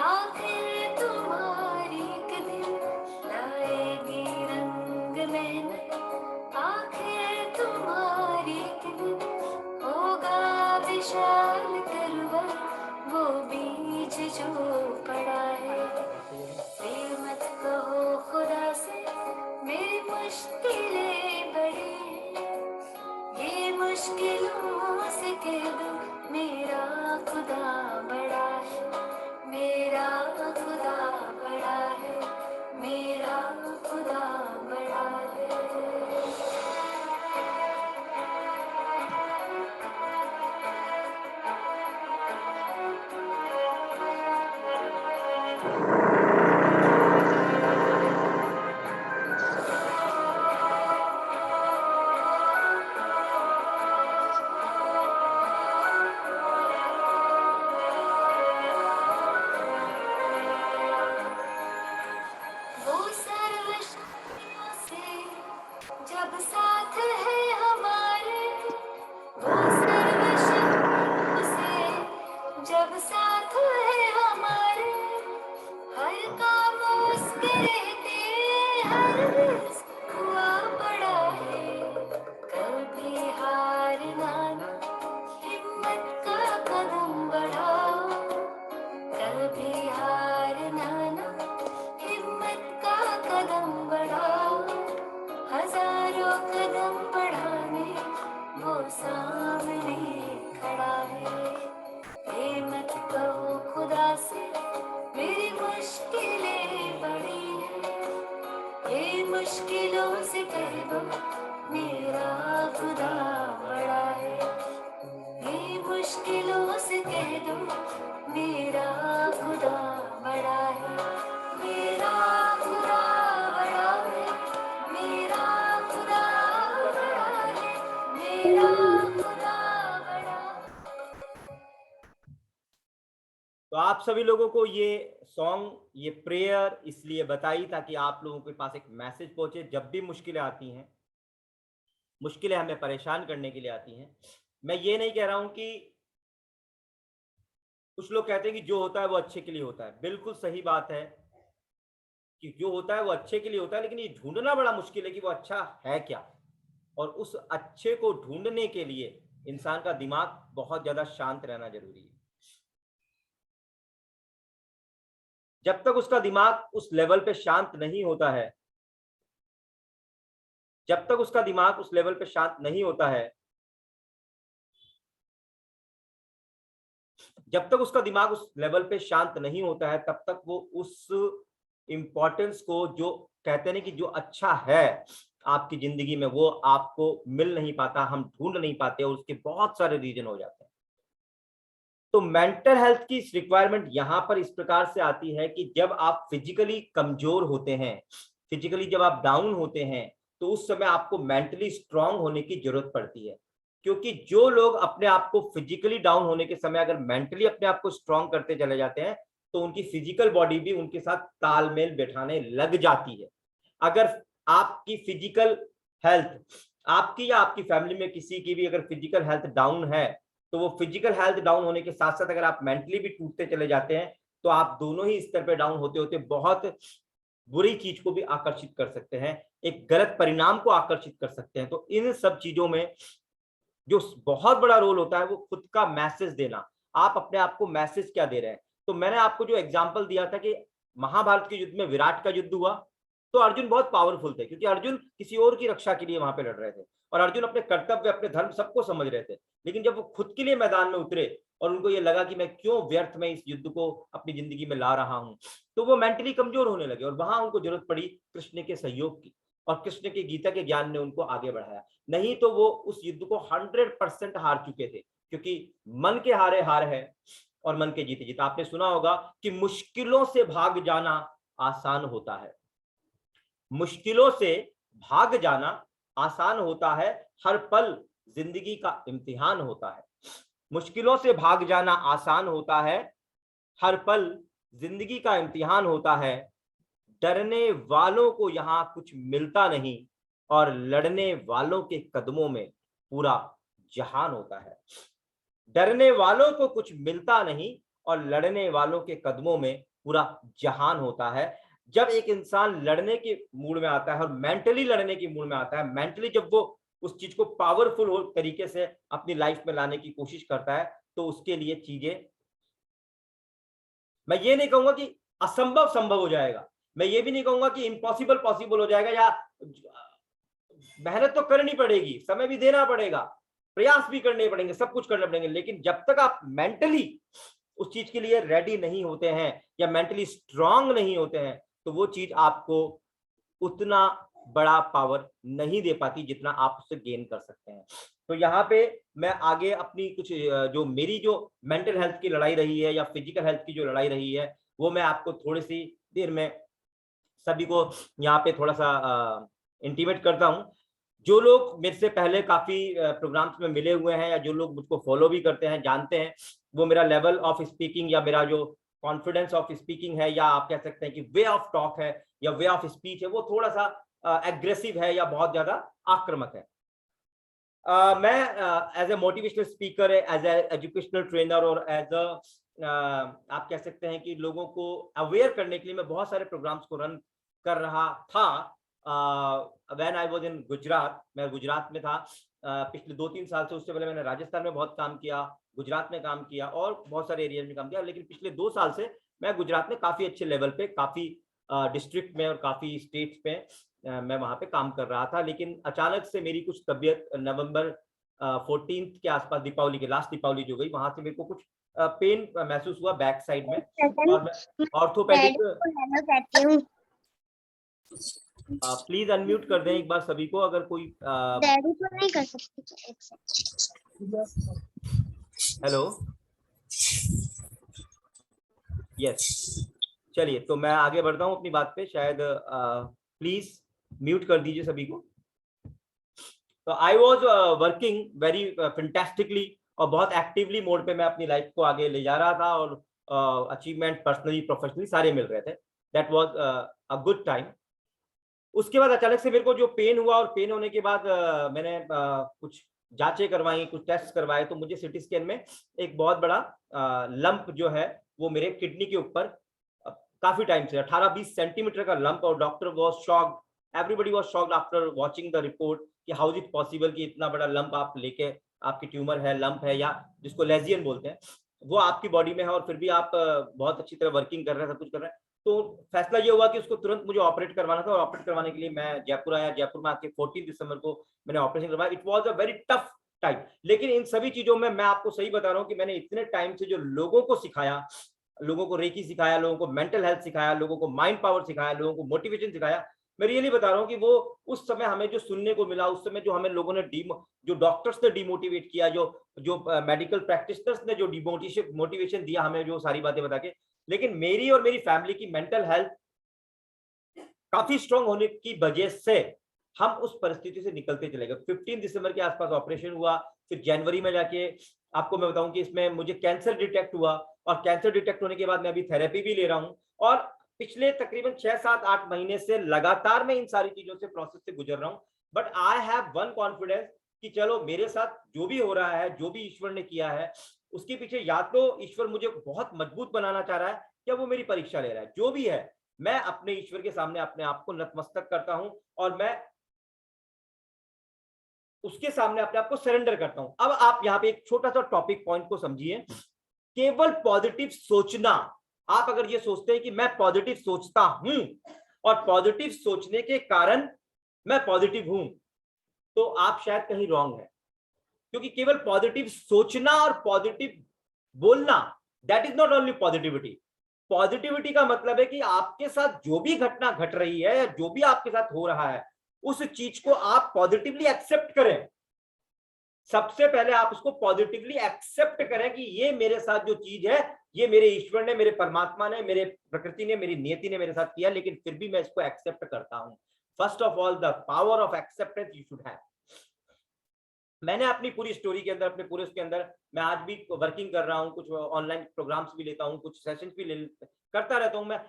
आखिर तुम्हारी एक दिन, लाएगी रंग मेहनत आखिर तुम्हारी एक दिन, होगा विशाल तरवर वो बीज जो पड़ा है। ये मत कहो खुदा से मेरी मुश्किलें बड़ी, ये मुश्किलों से कह दो मेरा खुदा बड़ा है, मेरा खुदा बड़ा है, मेरा खुदा बड़ा है। वो सर्वशक्तियों से जब साथ है हमारे, वो सर्वशक्तियों से जब साथ है हमारे, हर काम उसके रहते हर रिस्क हुआ पड़ा है, कभी हार ना हिम्मत का कदम बढ़ाओ, कभी हार ना हिम्मत का कदम बढ़ाओ, हजारों कदम बढ़ाने वो सामने खड़ा है। ये मत कहो खुदा से मेरी मुश्किलें बड़ी है, ये मुश्किलों से कह दो मेरा खुदा बड़ा है, ये मुश्किलों से कह दो मेरा खुदा बड़ा है, मेरा खुदा बड़ा है, मेरा खुदा बड़ा है, मेरा खुदा बड़ा है। तो आप सभी लोगों को ये सॉन्ग, ये प्रेयर इसलिए बताई ताकि आप लोगों के पास एक मैसेज पहुंचे। जब भी मुश्किलें आती हैं, मुश्किलें हमें परेशान करने के लिए आती हैं, मैं ये नहीं कह रहा हूं कि कुछ लोग कहते हैं कि जो होता है वो अच्छे के लिए होता है, बिल्कुल सही बात है कि जो होता है वो अच्छे के लिए होता है, लेकिन ये ढूंढना बड़ा मुश्किल है कि वो अच्छा है क्या। और उस अच्छे को ढूंढने के लिए इंसान का दिमाग बहुत ज्यादा शांत रहना जरूरी है। जब तक उसका दिमाग उस लेवल पे शांत नहीं होता है, जब तक उसका दिमाग उस लेवल पे शांत नहीं होता है, जब तक उसका दिमाग उस लेवल पे शांत नहीं होता है, तब तक वो उस इंपॉर्टेंस को, जो कहते हैं कि जो अच्छा है आपकी जिंदगी में, वो आपको मिल नहीं पाता, हम ढूंढ नहीं पाते, और उसके बहुत सारे रीजन हो जाते हैं। तो मेंटल हेल्थ की रिक्वायरमेंट यहां पर इस प्रकार से आती है कि जब आप फिजिकली कमजोर होते हैं, फिजिकली जब आप डाउन होते हैं, तो उस समय आपको मेंटली स्ट्रांग होने की जरूरत पड़ती है। क्योंकि जो लोग अपने आप को फिजिकली डाउन होने के समय अगर मेंटली अपने आप को स्ट्रांग करते चले जाते हैं, तो उनकी फिजिकल बॉडी भी उनके साथ तालमेल बैठाने लग जाती है। अगर आपकी फिजिकल हेल्थ, आपकी या आपकी फैमिली में किसी की भी अगर फिजिकल हेल्थ डाउन है, तो वो फिजिकल हेल्थ डाउन होने के साथ साथ अगर आप मेंटली भी टूटते चले जाते हैं, तो आप दोनों ही स्तर पे डाउन होते होते बहुत बुरी चीज को भी आकर्षित कर सकते हैं, एक गलत परिणाम को आकर्षित कर सकते हैं। तो इन सब चीजों में जो बहुत बड़ा रोल होता है वो खुद का मैसेज देना। आप अपने आप को मैसेज क्या दे रहे हैं? तो मैंने आपको जो एग्जांपल दिया था कि महाभारत के युद्ध में विराट का युद्ध हुआ, तो अर्जुन बहुत पावरफुल थे, क्योंकि अर्जुन किसी और की रक्षा के लिए वहां पे लड़ रहे थे, और अर्जुन अपने कर्तव्य, अपने धर्म सबको समझ रहे थे। लेकिन जब वो खुद के लिए मैदान में उतरे और उनको ये लगा कि मैं क्यों व्यर्थ में इस युद्ध को अपनी जिंदगी में ला रहा हूं, तो वो मेंटली कमजोर होने लगे, और वहां उनको जरूरत पड़ी कृष्ण के सहयोग की, और कृष्ण के गीता के ज्ञान ने उनको आगे बढ़ाया। नहीं तो वो उस युद्ध को 100% हार चुके थे, क्योंकि मन के हारे हार है और मन के जीते जीत। आपने सुना होगा कि मुश्किलों से भाग जाना आसान होता है, मुश्किलों से भाग जाना आसान होता है, हर पल जिंदगी का इम्तिहान होता है। मुश्किलों से भाग जाना आसान होता है, हर पल जिंदगी का इम्तिहान होता है। डरने वालों को यहां कुछ मिलता नहीं, और लड़ने वालों के कदमों में पूरा जहान होता है। डरने वालों को कुछ मिलता नहीं, और लड़ने वालों के कदमों में पूरा जहान होता है। जब एक इंसान लड़ने के मूड में आता है और मेंटली लड़ने के मूड में आता है, मेंटली जब वो उस चीज को पावरफुल तरीके से अपनी लाइफ में लाने की कोशिश करता है, तो उसके लिए चीजें, मैं ये नहीं कहूंगा कि असंभव संभव हो जाएगा, मैं ये भी नहीं कहूंगा कि इम्पॉसिबल पॉसिबल हो जाएगा, या मेहनत तो करनी पड़ेगी, समय भी देना पड़ेगा, प्रयास भी करने पड़ेंगे, सब कुछ करने पड़ेंगे, लेकिन जब तक आप मेंटली उस चीज के लिए रेडी नहीं होते हैं या मेंटली स्ट्रांग नहीं होते हैं, तो वो चीज आपको उतना बड़ा पावर नहीं दे पाती जितना आप उससे गेन कर सकते हैं। तो यहाँ पे मैं आगे अपनी कुछ जो मेरी जो मेंटल हेल्थ की लड़ाई रही है या फिजिकल हेल्थ की जो लड़ाई रही है, वो मैं आपको थोड़ी सी देर में सभी को यहाँ पे थोड़ा सा इंटीमेट करता हूँ। जो लोग मेरे से पहले काफी प्रोग्राम्स में मिले हुए हैं, या जो लोग मुझको फॉलो भी करते हैं, जानते हैं वो मेरा लेवल ऑफ स्पीकिंग या मेरा जो कॉन्फिडेंस ऑफ स्पीकिंग है, या आप कह सकते हैं कि वे ऑफ टॉक है या वे ऑफ स्पीच है, वो थोड़ा सा एग्रेसिव है या बहुत ज्यादा आक्रामक है। मैं as a motivational speaker, as a educational trainer, और एज आप कह सकते हैं कि लोगों को अवेयर करने के लिए मैं बहुत सारे प्रोग्राम्स को रन कर रहा था। When I was in Gujarat, मैं गुजरात में था पिछले 2-3 साल से। उससे पहले मैंने राजस्थान में बहुत काम किया, गुजरात में काम किया, और बहुत सारे एरिया में काम किया, लेकिन पिछले 2 साल से मैं गुजरात में काफी अच्छे लेवल पे, काफी डिस्ट्रिक्ट में और काफी स्टेट्स पे मैं वहां पे काम कर रहा था। लेकिन अचानक से मेरी कुछ तबीयत नवंबर 14 के आसपास, दीपावली के लास्ट दीपावली जो गई, वहां से मेरे को कुछ पेन महसूस हुआ बैक साइड में, और मैं ऑर्थोपेडिक। प्लीज अनम्यूट कर दें एक बार सभी को, अगर कोई डैडी तो नहीं कर सकते। हेलो, यस, चलिए तो मैं आगे बढ़ता हूँ अपनी बात पे। शायद प्लीज म्यूट कर दीजिए सभी को। तो I was working very fantastically, और बहुत एक्टिवली मोड पे मैं अपनी लाइफ को आगे ले जा रहा था, और अचीवमेंट पर्सनली प्रोफेशनली सारे मिल रहे थे। That was a good time. उसके बाद अचानक से मेरे को जो पेन हुआ, और पेन होने के बाद मैंने कुछ जांचें करवाई, कुछ टेस्ट करवाए, तो मुझे सिटी स्कैन में एक बहुत बड़ा लंप जो है वो मेरे किडनी के ऊपर काफी टाइम से 18-20 सेंटीमीटर का लंप, और doctor was shocked everybody was shocked after watching the report कि हाउ इज इट पॉसिबल कि इतना बड़ा लंप आप लेके, आपकी ट्यूमर है, लंप है, या जिसको लेजियन बोलते हैं, वो आपकी बॉडी में है और फिर भी आप बहुत अच्छी तरह वर्किंग कर रहे हैं, सब कुछ कर रहे हैं। तो फैसला ये हुआ कि उसको तुरंत मुझे ऑपरेट करवाना था, और ऑपरेट करवाने के लिए मैं जयपुर आया। जयपुर में आके 14 दिसंबर को मैंने ऑपरेशन करवाया। It was a very tough time, लेकिन इन सभी चीजों में मैं आपको सही बता रहा हूँ कि मैंने इतने टाइम से जो लोगों को सिखाया, लोगों को रेकी सिखाया, लोगों को मेंटल हेल्थ सिखाया, लोगों को माइंड पावर सिखाया, लोगों को मोटिवेशन सिखाया, मैं रियली बता रहा हूँ कि वो उस समय हमें जो सुनने को मिला, उस समय जो हमें लोगों ने जो डॉक्टर्स ने डिमोटिवेट किया, जो मेडिकल प्रैक्टिशनर्स ने जो मोटिवेशन दिया हमें, जो सारी बातें बता के, लेकिन मेरी और मेरी फैमिली की मेंटल हेल्थ काफी स्ट्रांग होने की वजह से हम उस परिस्थिति से निकलते चले गए। 15 दिसंबर के आसपास ऑपरेशन हुआ, फिर जनवरी में जाके आपको मैं बताऊं कि इसमें मुझे कैंसर डिटेक्ट हुआ, और कैंसर डिटेक्ट होने के बाद मैं अभी थेरेपी भी ले रहा हूं, और पिछले तकरीबन 6, 7, 8 महीने से लगातार मैं इन सारी चीजों से प्रोसेस से गुजर रहा हूं। But I have one confidence कि चलो मेरे साथ जो भी हो रहा है, जो भी ईश्वर ने किया है, उसके पीछे या तो ईश्वर मुझे बहुत मजबूत बनाना चाह रहा है, या वो मेरी परीक्षा ले रहा है। जो भी है, मैं अपने ईश्वर के सामने अपने आप को नतमस्तक करता हूं, और मैं उसके सामने अपने आप को सरेंडर करता हूं। अब आप यहाँ पे एक छोटा सा टॉपिक पॉइंट को समझिए। केवल पॉजिटिव सोचना, आप अगर ये सोचते हैं कि मैं पॉजिटिव सोचता हूं और पॉजिटिव सोचने के कारण मैं पॉजिटिव हूं, तो आप शायद कहीं रॉन्ग है। क्योंकि केवल पॉजिटिव सोचना और पॉजिटिव बोलना, that is not only positivity. Positivity का मतलब है कि आपके साथ जो भी घटना घट रही है, या जो भी आपके साथ हो रहा है, उस चीज को आप पॉजिटिवली एक्सेप्ट करें। सबसे पहले आप उसको पॉजिटिवली एक्सेप्ट करें कि ये मेरे साथ जो चीज है, ये मेरे ईश्वर ने, मेरे परमात्मा ने, मेरे प्रकृति ने, मेरी नियति ने मेरे साथ किया, लेकिन फिर भी मैं इसको एक्सेप्ट करता हूं। First of all, the power of acceptance you should have. मैंने अपनी पूरी स्टोरी के अंदर, अपने पूरे उसके अंदर, मैं आज भी वर्किंग कर रहा हूं, कुछ ऑनलाइन प्रोग्राम्स भी लेता हूं, कुछ सेशंस भी करता रहता हूं। मैं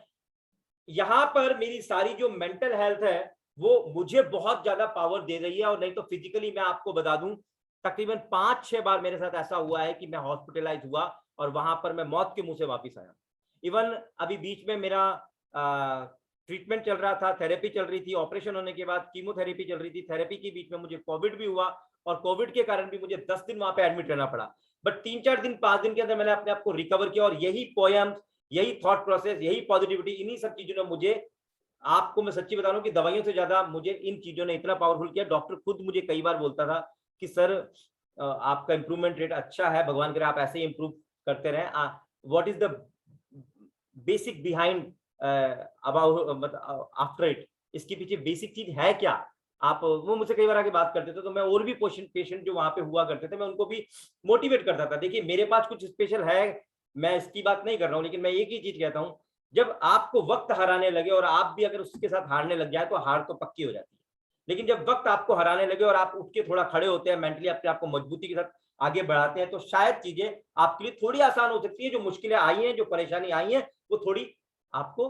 यहां पर मेरी सारी जो मेंटल हेल्थ है वो मुझे बहुत ज्यादा पावर दे रही है। और नहीं तो फिजिकली मैं आपको बता दूं, तकरीबन 5-6 बार मेरे साथ ऐसा हुआ है कि मैं हॉस्पिटलाइज हुआ और वहां पर मैं मौत के मुंह से वापस आया। इवन अभी बीच में मेरा ट्रीटमेंट चल रहा था, थेरेपी चल रही थी, ऑपरेशन होने के बाद कीमोथेरेपी चल रही थी, थेरेपी के बीच में मुझे कोविड भी हुआ, और कोविड के कारण भी मुझे 10 दिन वहां पे एडमिट रहना पड़ा। बट 3-4 दिन 5 दिन के अंदर मैंने अपने आप को रिकवर किया, और यही पोएम्स, यही थॉट प्रोसेस, यही पॉजिटिविटी, इन्हीं सब चीजों ने मुझे, आपको मैं सच्ची बता रहा हूँ कि दवाइयों से ज्यादा मुझे इन चीजों ने इतना पावरफुल किया। डॉक्टर खुद मुझे कई बार बोलता था कि सर आपका इंप्रूवमेंट रेट अच्छा है, भगवान करे आप ऐसे ही इंप्रूव करते रहें। What is the basic behind about after it, इसके पीछे बेसिक चीज है क्या? आप, वो मुझसे कई बार आके बात करते थे, तो मैं और भी पेशेंट जो वहां पे हुआ करते थे, मैं उनको भी मोटिवेट करता था। देखिए मेरे पास कुछ स्पेशल है, मैं इसकी बात नहीं कर रहा हूँ, लेकिन मैं एक ही चीज कहता हूँ, जब आपको वक्त हराने लगे और आप भी अगर उसके साथ हारने लग जाए तो हार तो पक्की हो जाती है। लेकिन जब वक्त आपको हराने लगे और आप उठ के थोड़ा खड़े होते हैं, मेंटली अपने आपको मजबूती के साथ आगे बढ़ाते हैं, तो शायद चीजें आपके लिए थोड़ी आसान हो सकती है। जो मुश्किलें आई हैं, जो परेशानी आई है, वो थोड़ी आपको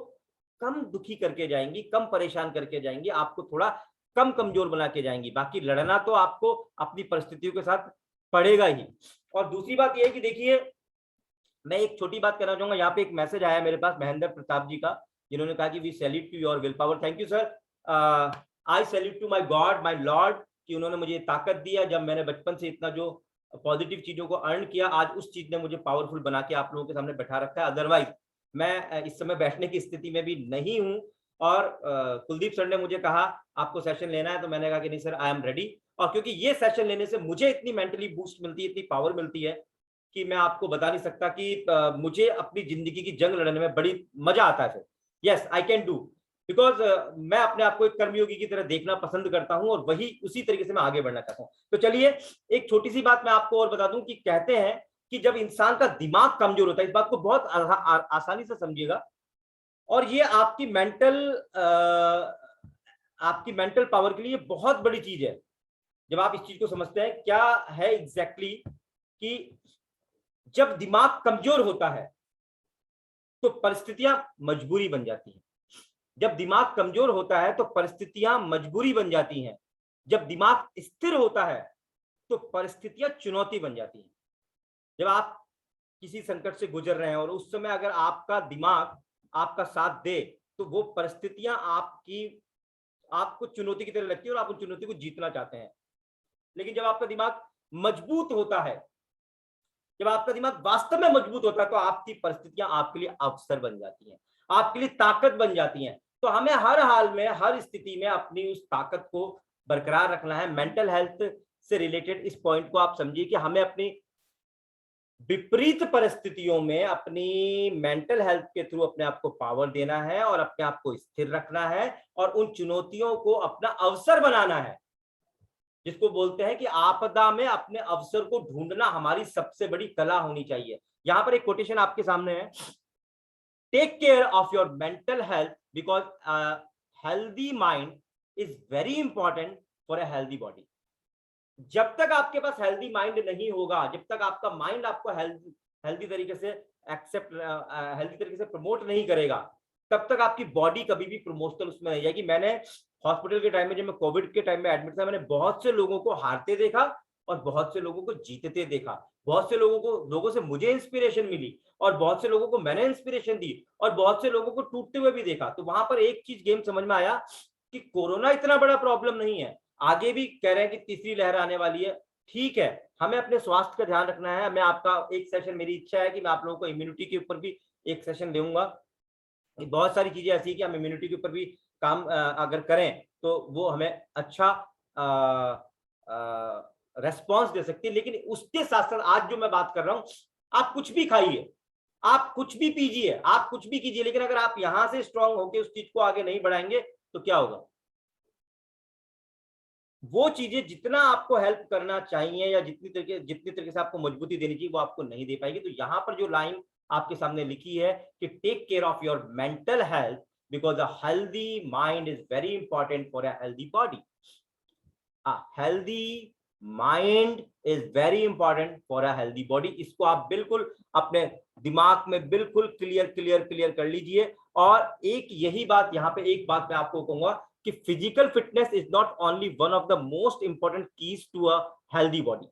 कम दुखी करके जाएंगी, कम परेशान करके जाएंगी, आपको थोड़ा कम कमजोर बना के जाएंगी। बाकी लड़ना तो आपको अपनी परिस्थितियों के साथ पड़ेगा ही। और दूसरी बात यह है कि देखिए, मैं एक छोटी बात करना चाहूंगा। यहाँ पे एक मैसेज आया मेरे पास महेंद्र प्रताप जी का, जिन्होंने कहा कि we salute to your will power. Thank you sir. I salute to my God, my Lord, कि उन्होंने मुझे ताकत दिया। जब मैंने बचपन से इतना जो पॉजिटिव चीजों को अर्न किया, आज उस चीज ने मुझे पावरफुल बना के आप लोगों के सामने बैठा रखा है। अदरवाइज मैं इस समय बैठने की स्थिति में भी नहीं हूँ। और कुलदीप सर ने मुझे कहा आपको सेशन लेना है, तो मैंने कहा कि नहीं सर, आई एम रेडी। और क्योंकि ये सेशन लेने से मुझे इतनी मेंटली बूस्ट मिलती है, इतनी पावर मिलती है कि मैं आपको बता नहीं सकता कि मुझे अपनी जिंदगी की जंग लड़ने में बड़ी मजा आता है। Yes, I can do, because मैं अपने आप को एक कर्मयोगी की तरह देखना पसंद करता हूं, और वही उसी तरीके से मैं आगे बढ़ना चाहता हूं। तो चलिए एक छोटी सी बात मैं आपको और बता दूं कि कहते हैं कि जब इंसान का दिमाग कमजोर होता है, इस बात को बहुत आसानी से समझिएगा, और ये आपकी मेंटल पावर के लिए बहुत बड़ी चीज है। जब आप इस चीज को समझते हैं क्या है एग्जैक्टली, कि जब दिमाग कमजोर होता है तो परिस्थितियां मजबूरी बन जाती हैं। जब दिमाग कमजोर होता है तो परिस्थितियां मजबूरी बन जाती हैं। जब दिमाग स्थिर होता है तो परिस्थितियां चुनौती बन जाती हैं। जब आप किसी संकट से गुजर रहे हैं और उस समय अगर आपका दिमाग आपका साथ दे, तो वो परिस्थितियां आपकी आपको चुनौती की तरह लगती है और आप उन चुनौती को जीतना चाहते हैं। लेकिन जब आपका दिमाग मजबूत होता है, जब आपका दिमाग वास्तव में मजबूत होता है, तो आपकी परिस्थितियां आपके लिए अवसर बन जाती हैं, आपके लिए ताकत बन जाती हैं। तो हमें हर हाल में, हर स्थिति में अपनी उस ताकत को बरकरार रखना है। मेंटल हेल्थ से रिलेटेड इस पॉइंट को आप समझिए कि हमें अपनी विपरीत परिस्थितियों में अपनी मेंटल हेल्थ के थ्रू अपने आप को पावर देना है और अपने आप को स्थिर रखना है और उन चुनौतियों को अपना अवसर बनाना है, जिसको बोलते हैं कि आपदा में अपने अवसर को ढूंढना हमारी सबसे बड़ी कला होनी चाहिए। यहां पर एक कोटेशन आपके सामने है, take care of your mental health because healthy mind is very important for a healthy body. जब तक आपके पास हेल्दी माइंड नहीं होगा, जब तक आपका माइंड आपको हेल्दी तरीके से एक्सेप्ट, हेल्दी तरीके से प्रमोट नहीं करेगा, तब तक आपकी बॉडी कभी भी प्रमोशनल उसमें नहीं जाएगी। मैंने हॉस्पिटल के टाइम में, जब मैं कोविड के टाइम में एडमिट था, मैंने बहुत से लोगों को हारते देखा और बहुत से लोगों को जीतते देखा। बहुत से लोगों से मुझे इंस्पिरेशन मिली और बहुत से लोगों को मैंने इंस्पिरेशन दी और बहुत से लोगों को टूटते हुए भी देखा। तो वहां पर एक चीज गेम समझ में आया कि कोरोना इतना बड़ा प्रॉब्लम नहीं है। आगे भी कह रहे हैं कि तीसरी लहर आने वाली है, ठीक है, हमें अपने स्वास्थ्य का ध्यान रखना है। मैं आपका एक सेशन, मेरी इच्छा है कि मैं आप लोगों को इम्यूनिटी के ऊपर भी एक सेशन दूंगा। बहुत सारी चीजें ऐसी कि हम इम्यूनिटी के ऊपर भी काम अगर करें तो वो हमें अच्छा रेस्पॉन्स दे सकती है। लेकिन उसके साथ साथ आज जो मैं बात कर रहा हूं, आप कुछ भी खाइए, आप कुछ भी पीजिए, आप कुछ भी कीजिए, लेकिन अगर आप यहां से स्ट्रांग होकर उस चीज को आगे नहीं बढ़ाएंगे तो क्या होगा? वो चीजें जितना आपको हेल्प करना चाहिए या जितनी तरीके से आपको मजबूती देनी चाहिए, वो आपको नहीं दे पाएगी। तो यहां पर जो लाइन आपके सामने लिखी है कि take care of your mental health because a healthy mind is very important for a healthy body. A healthy mind is very important for a healthy body। इसको आप बिल्कुल अपने दिमाग में बिल्कुल क्लियर कर लीजिए। और एक यही बात, यहाँ पे एक बात मैं आपको कहूंगा कि physical fitness is not only one of the most important keys to a healthy body,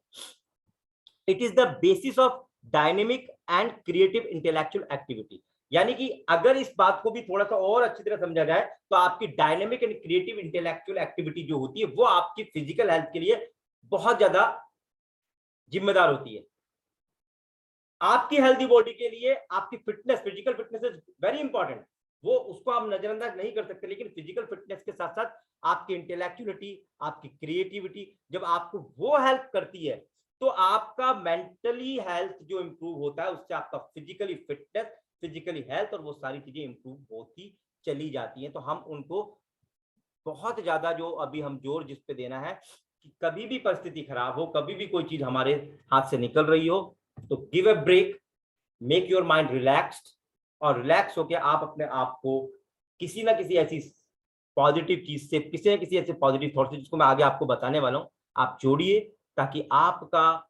it is the basis of dynamic and creative intellectual activity. यानी कि अगर इस बात को भी थोड़ा सा और अच्छी तरह समझा जाए तो आपकी dynamic and creative intellectual activity जो होती है वो आपकी फिजिकल हेल्थ के लिए बहुत ज्यादा जिम्मेदार होती है। आपकी हेल्दी बॉडी के लिए आपकी fitness, physical fitness is very important, वो उसको आप नजरअंदाज नहीं कर सकते। लेकिन फिजिकल फिटनेस के साथ साथ आपकी इंटेलेक्चुअलिटी, आपकी क्रिएटिविटी जब आपको वो हेल्प करती है तो आपका मेंटली हेल्थ जो इंप्रूव होता है, उससे आपका फिजिकली फिटनेस, फिजिकली हेल्थ और वो सारी चीजें इंप्रूव होती चली जाती हैं। तो हम उनको बहुत ज्यादा, जो अभी हम जोर जिस पे देना है कि कभी भी परिस्थिति खराब हो, कभी भी कोई चीज हमारे हाथ से निकल रही हो, तो give a break, make your mind relaxed, और रिलैक्स होकर आप अपने आप को किसी ना किसी ऐसी पॉजिटिव चीज से, किसी ना किसी ऐसे पॉजिटिव थॉट से, जिसको मैं आगे आपको बताने वाला हूं, आप जोड़िए, ताकि आपका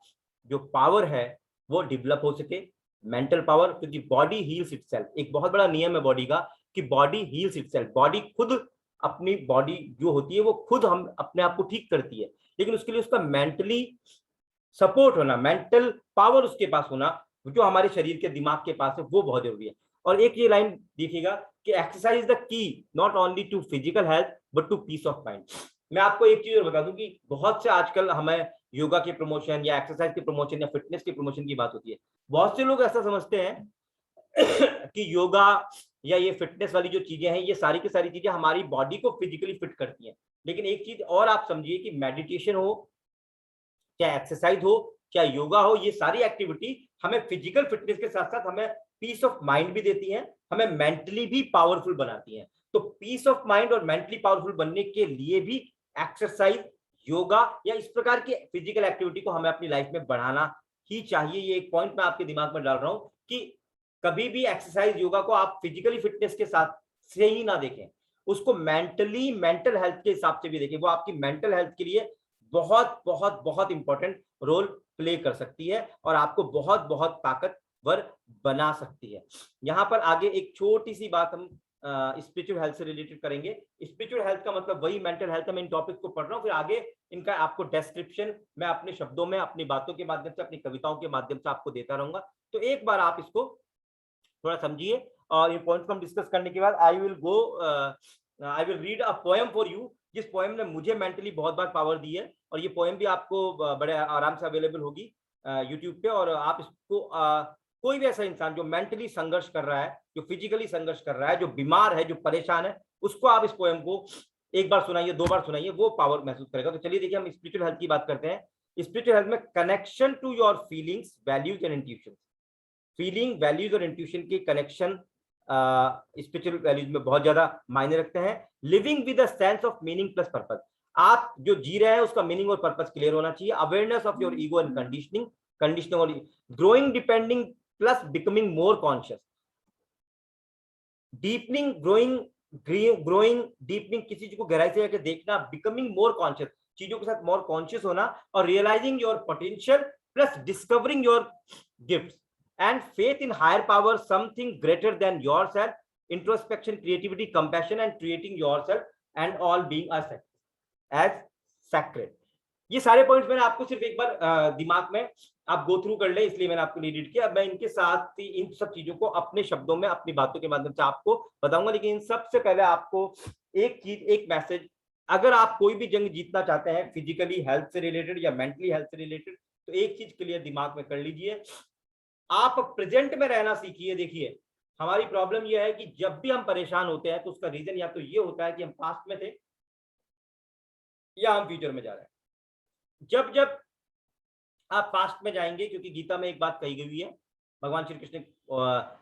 जो पावर है वो डेवलप हो सके, मेंटल पावर। क्योंकि बॉडी हील्स इटसेल्फ, एक बहुत बड़ा नियम है बॉडी का कि बॉडी हील्स इटसेल्फ। बॉडी खुद, अपनी बॉडी जो होती है वो खुद हम अपने आप को ठीक करती है, लेकिन उसके लिए उसका मेंटली सपोर्ट होना, मेंटल पावर उसके पास होना, जो हमारे शरीर के दिमाग के पास है, वो बहुत जरूरी है। और एक ये लाइन देखिएगा कि exercise the key not only to physical health but to peace of mind. मैं आपको एक चीज और बता दूं कि बहुत से आजकल हमें योगा के प्रमोशन या एक्सरसाइज के प्रमोशन या फिटनेस के प्रमोशन की बात होती है, बहुत से लोग ऐसा समझते हैं कि योगा या ये फिटनेस वाली जो चीजें हैं, ये सारी की सारी चीजें हमारी बॉडी को फिजिकली फिट करती हैं। लेकिन एक चीज और आप समझिए कि मेडिटेशन हो, क्या एक्सरसाइज हो, क्या योगा हो, ये सारी एक्टिविटी हमें फिजिकल फिटनेस के साथ साथ हमें पीस ऑफ माइंड भी देती हैं, हमें मेंटली भी पावरफुल बनाती हैं। तो पीस ऑफ माइंड और मेंटली पावरफुल बनने के लिए भी एक्सरसाइज, योगा या इस प्रकार की फिजिकल एक्टिविटी को हमें अपनी लाइफ में बढ़ाना ही चाहिए। ये एक पॉइंट मैं आपके दिमाग में डाल रहा हूं कि कभी भी एक्सरसाइज, योगा को आप फिजिकली फिटनेस के साथ से ही ना देखें, उसको मेंटली, मेंटल हेल्थ के हिसाब से भी देखें। वो आपकी मेंटल हेल्थ के लिए बहुत बहुत बहुत इंपॉर्टेंट रोल प्ले कर सकती है और आपको बहुत बहुत ताकतवर बना सकती है। यहाँ पर आगे एक छोटी सी बात हम स्पिरिचुअल हेल्थ से रिलेटेड करेंगे। स्पिरिचुअल हेल्थ का मतलब वही मेंटल हेल्थ है। मैं इन टॉपिक्स को पढ़ रहा हूँ, फिर आगे इनका आपको डिस्क्रिप्शन मैं अपने शब्दों में, अपनी बातों के माध्यम से, अपनी कविताओं के माध्यम से आपको देता रहूंगा। तो एक बार आप इसको थोड़ा समझिए और ये पॉइंट्स को हम डिस्कस करने के बाद I will read a poem for you जिस पोएम ने मुझे मेंटली बहुत बार पावर दी है, और ये पोएम भी आपको बड़े आराम से अवेलेबल होगी यूट्यूब पे, और आप इसको कोई भी ऐसा इंसान जो मेंटली संघर्ष कर रहा है, जो फिजिकली संघर्ष कर रहा है, जो बीमार है, जो परेशान है, उसको आप इस पोएम को एक बार सुनाइए, 2 बार सुनाइए, वो पावर महसूस करेगा। तो चलिए देखिए, हम स्पिरिचुअल हेल्थ की बात करते हैं। स्पिरिचुअल हेल्थ में connection to your feelings, values and intuition. Feeling, values और इंट्यूशन की कनेक्शन स्पिरिचुअल वैल्यूज में बहुत ज्यादा मायने रखते हैं। Living with a sense of meaning plus purpose. आप जो जी रहे हैं उसका मीनिंग और पर्पस क्लियर होना चाहिए। Awareness of your ego and conditioning और growing depending plus becoming more conscious. Deepening, growing deepening, किसी चीज को गहराई से जाकर देखना, बिकमिंग मोर कॉन्शियस, चीजों के साथ मोर कॉन्शियस होना, और realising your potential plus discovering your gifts and faith in higher power, something greater than yourself, introspection, creativity, compassion and creating yourself and all being as sacred. ये सारे points मैंने आपको सिर्फ एक बार दिमाग में आप गो थ्रू कर ले, इसलिए मैंने आपको रीड किया। अब मैं इनके साथ ही इन सब चीजों को अपने शब्दों में, अपनी बातों के माध्यम से आपको बताऊंगा। लेकिन इन सबसे पहले आपको एक चीज, एक मैसेज, अगर आप कोई भी जंग जीतना चाहते हैं फिजिकली हेल्थ से रिलेटेड या मेंटली हेल्थ से रिलेटेड, तो एक चीज क्लियर दिमाग में कर लीजिए, आप प्रेजेंट में रहना सीखिए। देखिए, हमारी प्रॉब्लम यह है कि जब भी हम परेशान होते हैं तो उसका रीजन या तो ये होता है कि हम पास्ट में थे या हम फ्यूचर में जा रहे हैं। जब जब आप पास्ट में जाएंगे, क्योंकि गीता में एक बात कही गई है, भगवान श्री कृष्ण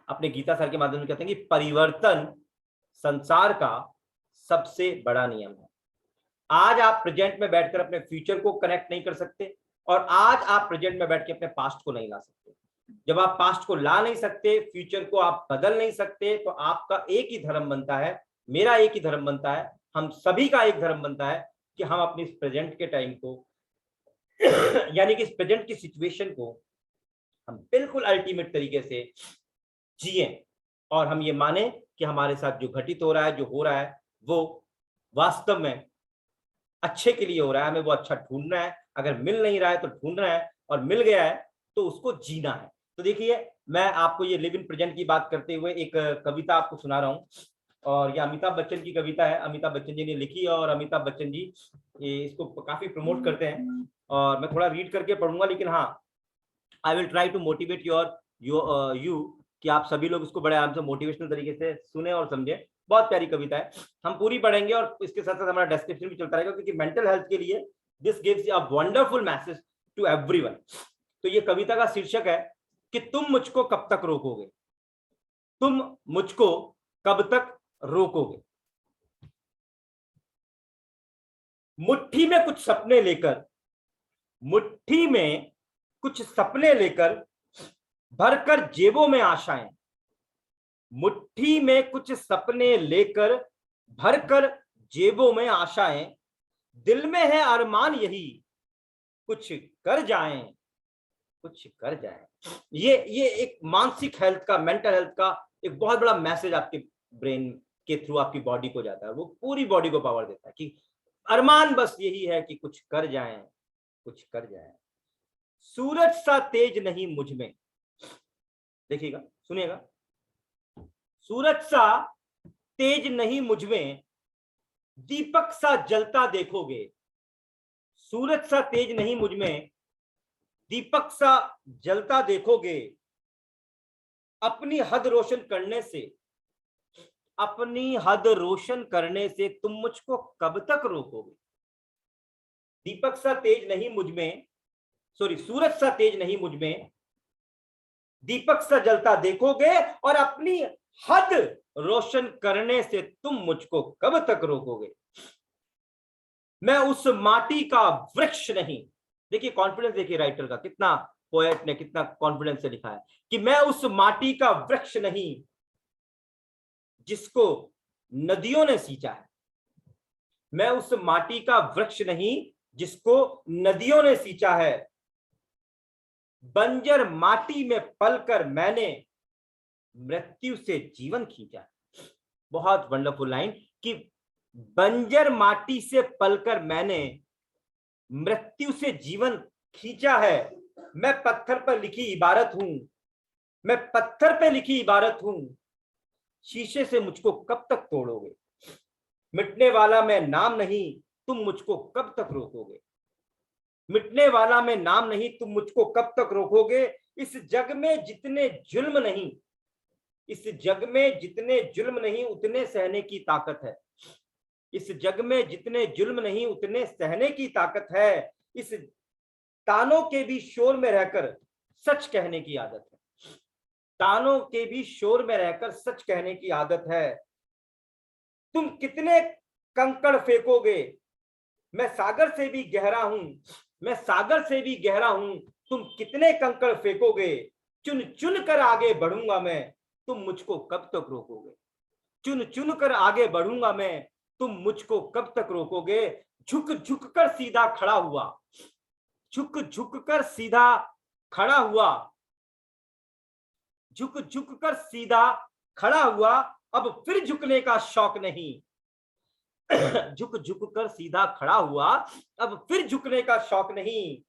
अपने गीता सार के माध्यम से कहते हैं कि परिवर्तन संसार का सबसे बड़ा नियम है। आज आप प्रेजेंट में बैठकर अपने फ्यूचर को कनेक्ट नहीं कर सकते, और आज आप प्रेजेंट में बैठ के अपने पास्ट को नहीं ला सकते। जब आप पास्ट को ला नहीं सकते, फ्यूचर को आप बदल नहीं सकते, तो आपका एक ही धर्म बनता है, मेरा एक ही धर्म बनता है, हम सभी का एक धर्म बनता है कि हम अपनी प्रेजेंट के टाइम को यानी कि इस प्रेजेंट की सिचुएशन को हम बिल्कुल अल्टीमेट तरीके से जिए, और हम ये माने कि हमारे साथ जो घटित हो रहा है, जो हो रहा है, वो वास्तव में अच्छे के लिए हो रहा है। हमें वो अच्छा ढूंढना है, अगर मिल नहीं रहा है तो ढूंढना है, और मिल गया है तो उसको जीना है। तो देखिए, मैं आपको ये लिव इन प्रेजेंट की बात करते हुए एक कविता आपको सुना रहा हूँ, और ये अमिताभ बच्चन की कविता है, अमिताभ बच्चन जी ने लिखी है, और अमिताभ बच्चन जी इसको काफी प्रमोट करते हैं, और मैं थोड़ा रीड करके पढ़ूंगा, लेकिन हाँ, I will try to motivate you कि आप सभी लोग इसको बड़े आराम से मोटिवेशनल तरीके से सुने और समझे। बहुत प्यारी कविता है, हम पूरी पढ़ेंगे, और इसके साथ साथ हमारा डिस्कशन भी चलता रहेगा, क्योंकि मेंटल हेल्थ के लिए this gives a wonderful message to everyone. तो ये कविता का शीर्षक है कि तुम मुझको कब तक रोकोगे, तुम मुझको कब तक रोकोगे। मुट्ठी में कुछ सपने लेकर, मुट्ठी में कुछ सपने लेकर, भरकर जेबों में आशाएं, मुट्ठी में कुछ सपने लेकर, भरकर जेबों में आशाएं, दिल में है अरमान यही, कुछ कर जाएं, कुछ कर जाएं। ये एक मानसिक हेल्थ का, मेंटल हेल्थ का एक बहुत बड़ा मैसेज आपके ब्रेन के थ्रू आपकी बॉडी को जाता है, वो पूरी बॉडी को पावर देता है कि अरमान बस यही है कि कुछ कर जाएं, कुछ कर जाएं। सूरज सा तेज नहीं मुझ में, देखिएगा, सुनिएगा, सूरज सा तेज नहीं मुझ में, दीपक सा जलता देखोगे। सूरज सा तेज नहीं मुझ में, दीपक सा जलता देखोगे। अपनी हद रोशन करने से, अपनी हद रोशन करने से तुम मुझको कब तक रोकोगे। दीपक सा तेज नहीं मुझ में, सॉरी, सूरज सा तेज नहीं मुझ में, दीपक सा जलता देखोगे, और अपनी हद रोशन करने से तुम मुझको कब तक रोकोगे। मैं उस माटी का वृक्ष नहीं, देखिए कॉन्फिडेंस, देखिए राइटर का कितना, पोएट ने कितना कॉन्फिडेंस से लिखा है कि मैं उस माटी का वृक्ष नहीं जिसको नदियों ने सींचा है। मैं उस माटी का वृक्ष नहीं जिसको नदियों ने सींचा है। बंजर माटी में पलकर मैंने मृत्यु से जीवन खींचा। बहुत वंडरफुल लाइन कि बंजर माटी से पलकर मैंने मृत्यु से जीवन खींचा है। मैं पत्थर पर लिखी इबारत हूं, मैं पत्थर पे लिखी इबारत हूं, शीशे से मुझको कब तक तोड़ोगे। मिटने वाला मैं नाम नहीं, तुम मुझको कब तक रोकोगे। मिटने वाला मैं नाम नहीं, तुम मुझको कब तक रोकोगे। इस जग में जितने जुल्म नहीं, इस जग में जितने जुल्म नहीं उतने सहने की ताकत है। इस जग में जितने जुल्म नहीं उतने सहने की ताकत है। इस तानों के भी शोर में रहकर सच कहने की आदत है। तानों के भी शोर में रहकर सच कहने की आदत है। तुम कितने कंकड़ फेंकोगे, मैं सागर से भी गहरा हूं, मैं सागर से भी गहरा हूं। तुम कितने कंकड़ फेंकोगे, चुन चुन कर आगे बढ़ूंगा मैं, तुम मुझको कब तक रोकोगे। चुन चुन कर आगे बढ़ूंगा मैं, तुम मुझको कब तक रोकोगे। झुक झुक कर सीधा खड़ा हुआ, झुक झुक कर सीधा खड़ा हुआ, झुक झुक कर सीधा खड़ा हुआ, अब फिर झुकने का शौक नहीं। झुक झुक कर सीधा खड़ा हुआ, अब फिर झुकने का शौक नहीं।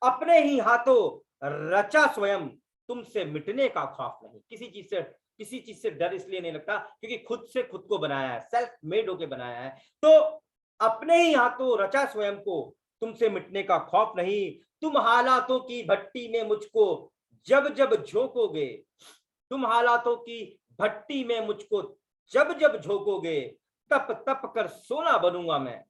अपने ही हाथों रचा स्वयं, तुमसे मिटने का खौफ नहीं। किसी चीज से डर इसलिए नहीं लगता क्योंकि खुद से खुद को बनाया है, सेल्फ मेड होके बनाया है। तो अपने ही हाथों रचा स्वयं को, तुमसे मिटने का खौफ नहीं। तुम हालातों की भट्टी में मुझको जब जब झोंकोगे, तुम हालातों की भट्टी में मुझको जब जब झोंकोगे, तप तप कर सोना बनूंगा मैं,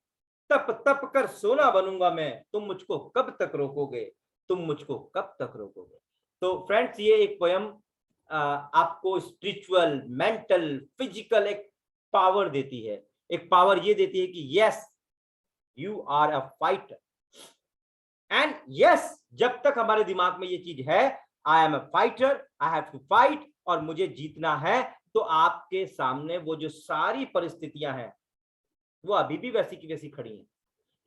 तप तप कर सोना बनूंगा मैं। तुम मुझको कब तक रोकोगे, तुम मुझको कब तक रोकोगे। तो फ्रेंड्स, ये एक पोयम आपको स्पिरिचुअल, मेंटल, फिजिकल एक पावर देती है। एक पावर ये देती है कि yes, you are a fighter. And yes, जब तक हमारे दिमाग में ये चीज है, I am a fighter, I have to fight, और मुझे जीतना है, तो आपके सामने वो जो सारी परिस्थितियां हैं वो अभी भी वैसी की वैसी खड़ी हैं।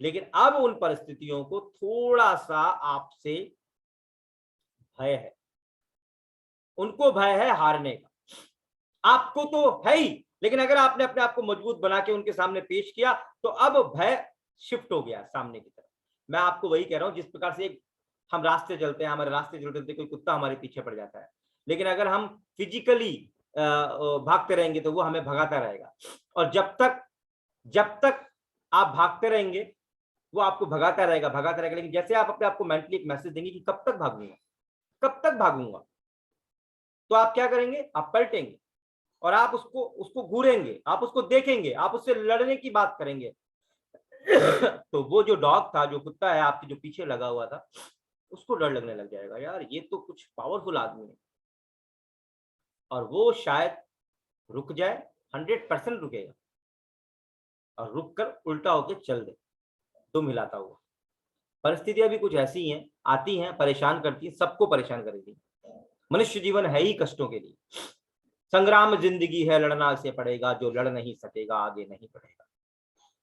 लेकिन अब उन परिस्थितियों को थोड़ा सा आपसे भय है, उनको भय है हारने का। आपको तो है ही, लेकिन अगर आपने अपने आप को मजबूत बना के उनके सामने पेश किया तो अब भय शिफ्ट हो गया सामने की तरफ। मैं आपको वही कह रहा हूं, जिस प्रकार से हम रास्ते चलते हैं, हमारे रास्ते चलते कोई कुत्ता हमारे पीछे पड़ जाता है, लेकिन अगर हम फिजिकली भागते रहेंगे तो वो हमें भगाता रहेगा। और जब तक आप भागते रहेंगे वो आपको भगाता रहेगा। लेकिन जैसे आप अपने आप को मेंटली एक मैसेज देंगे कि कब तक भागूंगा, कब तक भागूंगा, तो आप क्या करेंगे, आप पलटेंगे और आप उसको घूरेंगे, आप उसको देखेंगे, आप उससे लड़ने की बात करेंगे। तो वो जो डॉग था, जो कुत्ता है आपके जो पीछे लगा हुआ था, उसको डर लगने लग जाएगा, यार ये तो कुछ पावरफुल आदमी है, और वो शायद रुक जाए, 100% रुकेगा, और रुक कर उल्टा होके चल दे, दुम हिलाता हुआ। परिस्थितियां भी कुछ ऐसी हैं, आती हैं, परेशान करती हैं, सबको परेशान करेगी। मनुष्य जीवन है ही कष्टों के लिए। संग्राम जिंदगी है, लड़ना से पड़ेगा, जो लड़ नहीं सकेगा आगे नहीं बढ़ेगा।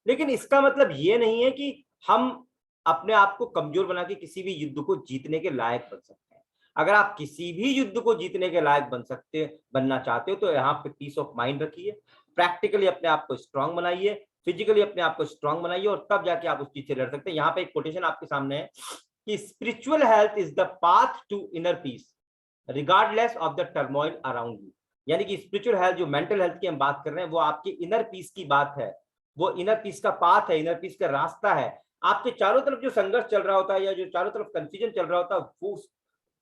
लेकिन इसका मतलब ये नहीं है कि हम अपने आप को कमजोर बना के किसी भी युद्ध को जीतने के लायक बन सकते हैं। अगर आप किसी भी युद्ध को जीतने के लायक बनना चाहते हो तो यहाँ पे पीस ऑफ माइंड रखिए, प्रैक्टिकली अपने आप को स्ट्रांग बनाइए, फिजिकली अपने आप को स्ट्रांग बनाइए, और तब जाके आप उस चीज से लड़ सकते हैं। यहाँ पे एक कोटेशन आपके सामने है कि spiritual health is the path to inner peace regardless of the turmoil around you. यानी कि स्पिरिचुअल हेल्थ, जो मेंटल हेल्थ की हम बात कर रहे हैं, वो आपके इनर पीस की बात है, वो इनर पीस का पाथ है, इनर पीस का रास्ता है। आपके चारों तरफ जो संघर्ष चल रहा होता है या जो चारों तरफ कंफ्यूजन चल रहा होता है,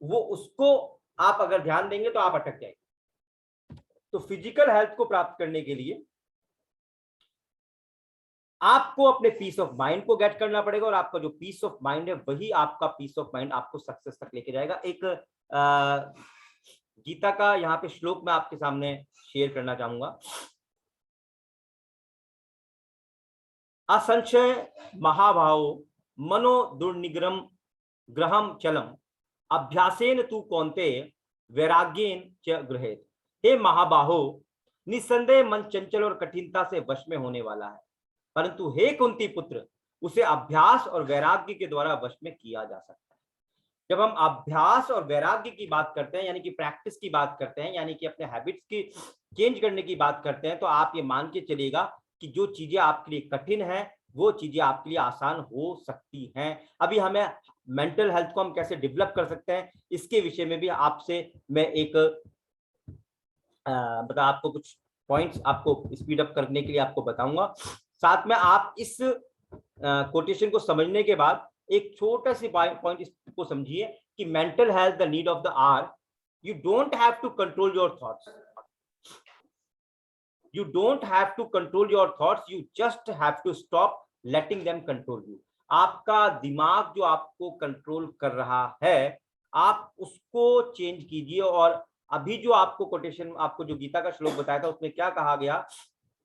वो उसको आप अगर ध्यान देंगे तो आप अटक जाएंगे। तो फिजिकल हेल्थ को प्राप्त करने के लिए आपको अपने पीस ऑफ माइंड को गेट करना पड़ेगा, और आपका जो पीस ऑफ माइंड है वही आपका पीस ऑफ माइंड आपको सक्सेस तक लेके जाएगा। एक गीता का यहाँ पे श्लोक मैं आपके सामने शेयर करना चाहूंगा। असंशय महाभावो मनो दुर्निग्रम ग्रहम चलम अभ्यासेन तू कौन्तेय वैराग्येन च गृहेत। हे महाबाहो, निसंदेह मन चंचल और कठिनता से वश में होने वाला है, परंतु हे कुंती पुत्र, उसे अभ्यास और वैराग्य के द्वारा वश में किया जा सकता है। जब हम अभ्यास और वैराग्य की बात करते हैं, यानी कि प्रैक्टिस की बात करते हैं, यानी कि अपने हैबिट्स की चेंज करने की बात करते हैं, तो आप ये मान के चलिएगा कि जो चीजें आपके लिए कठिन है वो चीजें आपके लिए आसान हो सकती हैं। अभी हमें मेंटल हेल्थ को हम कैसे डेवलप कर सकते हैं, इसके विषय में भी आपसे मैं एक आपको कुछ पॉइंट्स आपको स्पीड अप करने के लिए आपको बताऊंगा। साथ में आप इस कोटेशन को समझने के बाद एक छोटा सी पॉइंट इसको समझिए कि mental health the need of the hour, you don't have to control your thoughts, you don't have to control your thoughts, you just have to stop letting them control you। आपका दिमाग जो आपको control कर रहा है आप उसको change कीजिए। और अभी जो आपको कोटेशन, आपको जो गीता का श्लोक बताया था उसमें क्या कहा गया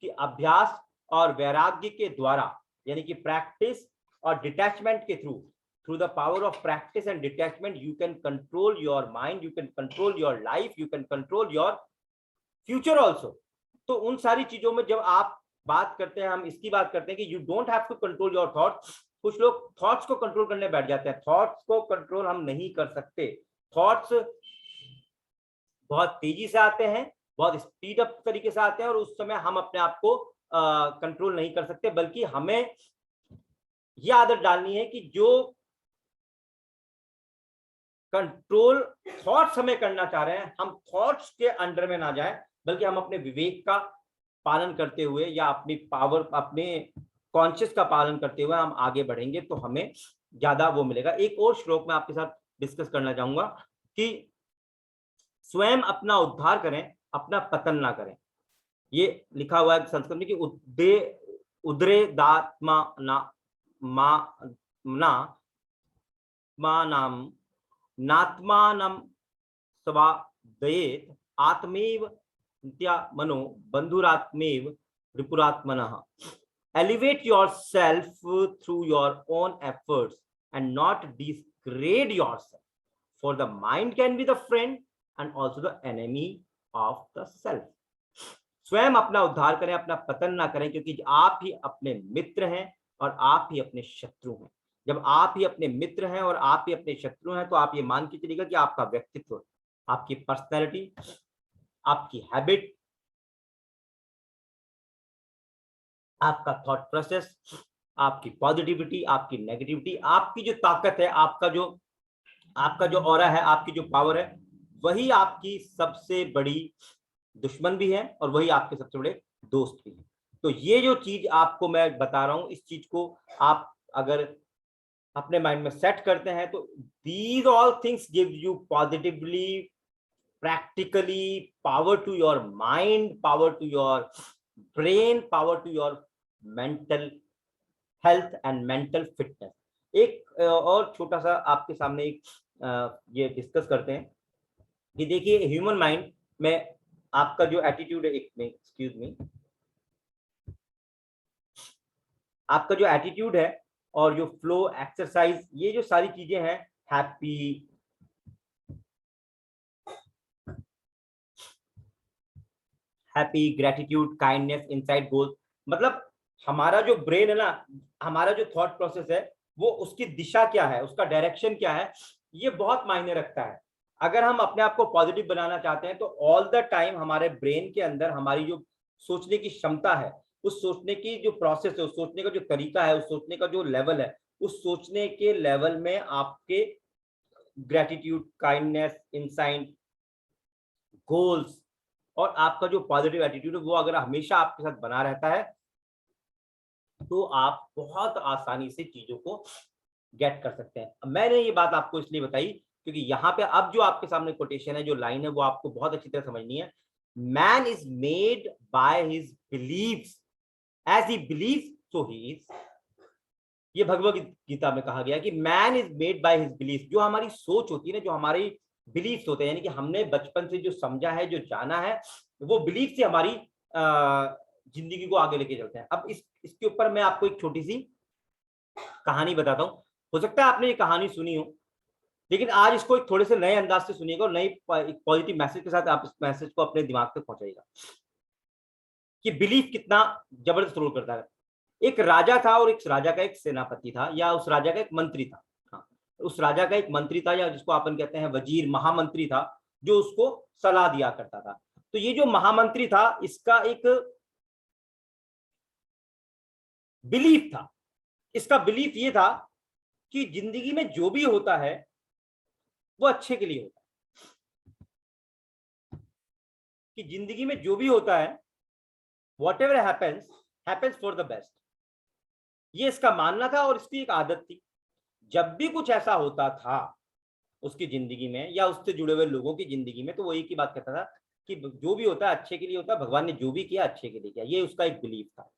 कि अभ्यास और वैराग्य के द्वारा, यानी कि प्रैक्टिस और डिटैचमेंट के through the power of practice and detachment you can control your mind, you can control your life, you can control your future also. तो उन सारी चीजों में जब आप बात करते हैं, हम इसकी बात करते हैं कि you don't have to control your thoughts. कुछ लोग थॉट्स को कंट्रोल करने बैठ जाते हैं, थॉट्स को कंट्रोल हम नहीं कर सकते। थॉट्स बहुत तेजी से आते हैं, बहुत स्पीड अप तरीके से आते हैं, और उस समय हम अपने आप को कंट्रोल नहीं कर सकते, बल्कि हमें यह आदत डालनी है कि जो कंट्रोल थॉट्स हमें करना चाह रहे हैं हम थॉट्स के अंडर में ना जाए, बल्कि हम अपने विवेक का पालन करते हुए या अपनी पावर, अपने कॉन्शियस का पालन करते हुए हम आगे बढ़ेंगे तो हमें ज्यादा वो मिलेगा। एक और श्लोक मैं आपके साथ डिस्कस करना चाहूंगा कि स्वयं अपना उद्धार करें, अपना पतन ना करें। ये लिखा हुआ है संस्कृत में कि उदरे दात्मा नाम नात्मानं स्वादयेत् आत्मेव मनो बंधुरात्मेव रिपुरात्मनः। Elevate yourself through your own efforts and not degrade yourself, for the mind can be the friend and also the enemy of the self। स्वयं अपना उद्धार करें, अपना पतन ना करें, क्योंकि आप ही अपने मित्र हैं और आप ही अपने शत्रु हैं। जब आप ही अपने मित्र हैं और आप ही अपने शत्रु हैं तो आप ये मान के चलिएगा कि आपका व्यक्तित्व, आपकी पर्सनैलिटी, आपकी हैबिट, आपका थॉट प्रोसेस, आपकी पॉजिटिविटी, आपकी नेगेटिविटी, आपकी जो ताकत है, आपका जो ऑरा है, आपकी जो पावर है, वही आपकी सबसे बड़ी दुश्मन भी है और वही आपके सबसे बड़े दोस्त भी है। तो ये जो चीज आपको मैं बता रहा हूं, इस चीज को आप अगर अपने माइंड में सेट करते हैं तो these all things give you positively, practically power to your mind, power to your brain, power to your mental health and mental fitness। एक और छोटा सा आपके सामने एक ये डिस्कस करते हैं कि देखिए ह्यूमन माइंड में आपका जो एटीट्यूड है, एक्सक्यूज मी, आपका जो एटीट्यूड है और जो फ्लो, एक्सरसाइज, ये जो सारी चीजें हैं, हैप्पी, ग्रेटिट्यूड, काइंडनेस, इनसाइट, गोल, मतलब हमारा जो ब्रेन है ना, हमारा जो थॉट प्रोसेस है, वो उसकी दिशा क्या है, उसका डायरेक्शन क्या है, ये बहुत मायने रखता है। अगर हम अपने आप को पॉजिटिव बनाना चाहते हैं तो ऑल द टाइम हमारे ब्रेन के अंदर हमारी जो सोचने की क्षमता है, उस सोचने की जो प्रोसेस है, उस सोचने का जो तरीका है, उस सोचने का जो लेवल है, उस सोचने के लेवल में आपके ग्रेटिट्यूड, काइंडनेस, इनसाइट, गोल्स और आपका जो पॉजिटिव एटीट्यूड है वो अगर हमेशा आपके साथ बना रहता है तो आप बहुत आसानी से चीजों को गेट कर सकते हैं। मैंने ये बात आपको इसलिए बताई क्योंकि यहाँ पे अब जो आपके सामने कोटेशन है, जो लाइन है, वो आपको बहुत अच्छी तरह समझनी है। Man is made by his beliefs, as he believes so he is. ये भगवद गीता में कहा गया कि man is made by his beliefs. जो हमारी सोच होती है ना, जो हमारी बिलीव्स होते हैं, यानी कि हमने बचपन से जो समझा है, जो जाना है, वो बिलीफ से हमारी जिंदगी को आगे लेके चलते हैं। अब इसके ऊपर मैं आपको एक छोटी सी कहानी बताता हूँ। हो सकता है आपने ये कहानी सुनी हो, लेकिन आज इसको एक थोड़े से नए अंदाज से सुनिएगा और नई पॉजिटिव मैसेज के साथ आप इस मैसेज को अपने दिमाग तक पहुंचाइएगा कि बिलीफ कितना जबरदस्त रोल करता है। एक राजा था और एक राजा का एक सेनापति था, या उस राजा का एक मंत्री था। हाँ, उस राजा का एक मंत्री था, या जिसको अपन कहते हैं वजीर, महामंत्री था, जो उसको सलाह दिया करता था। तो ये जो महामंत्री था, इसका एक बिलीफ था। इसका बिलीफ ये था कि जिंदगी में जो भी होता है वो अच्छे के लिए होता है, कि जिंदगी में जो भी होता है whatever happens happens for the best। ये इसका मानना था और इसकी एक आदत थी। जब भी कुछ ऐसा होता था उसकी जिंदगी में या उससे जुड़े हुए लोगों की जिंदगी में, तो वो एक ही बात कहता था कि जो भी होता है अच्छे के लिए होता है, भगवान ने जो भी किया अच्छे के लिए किया। ये उसका एक बिलीफ था।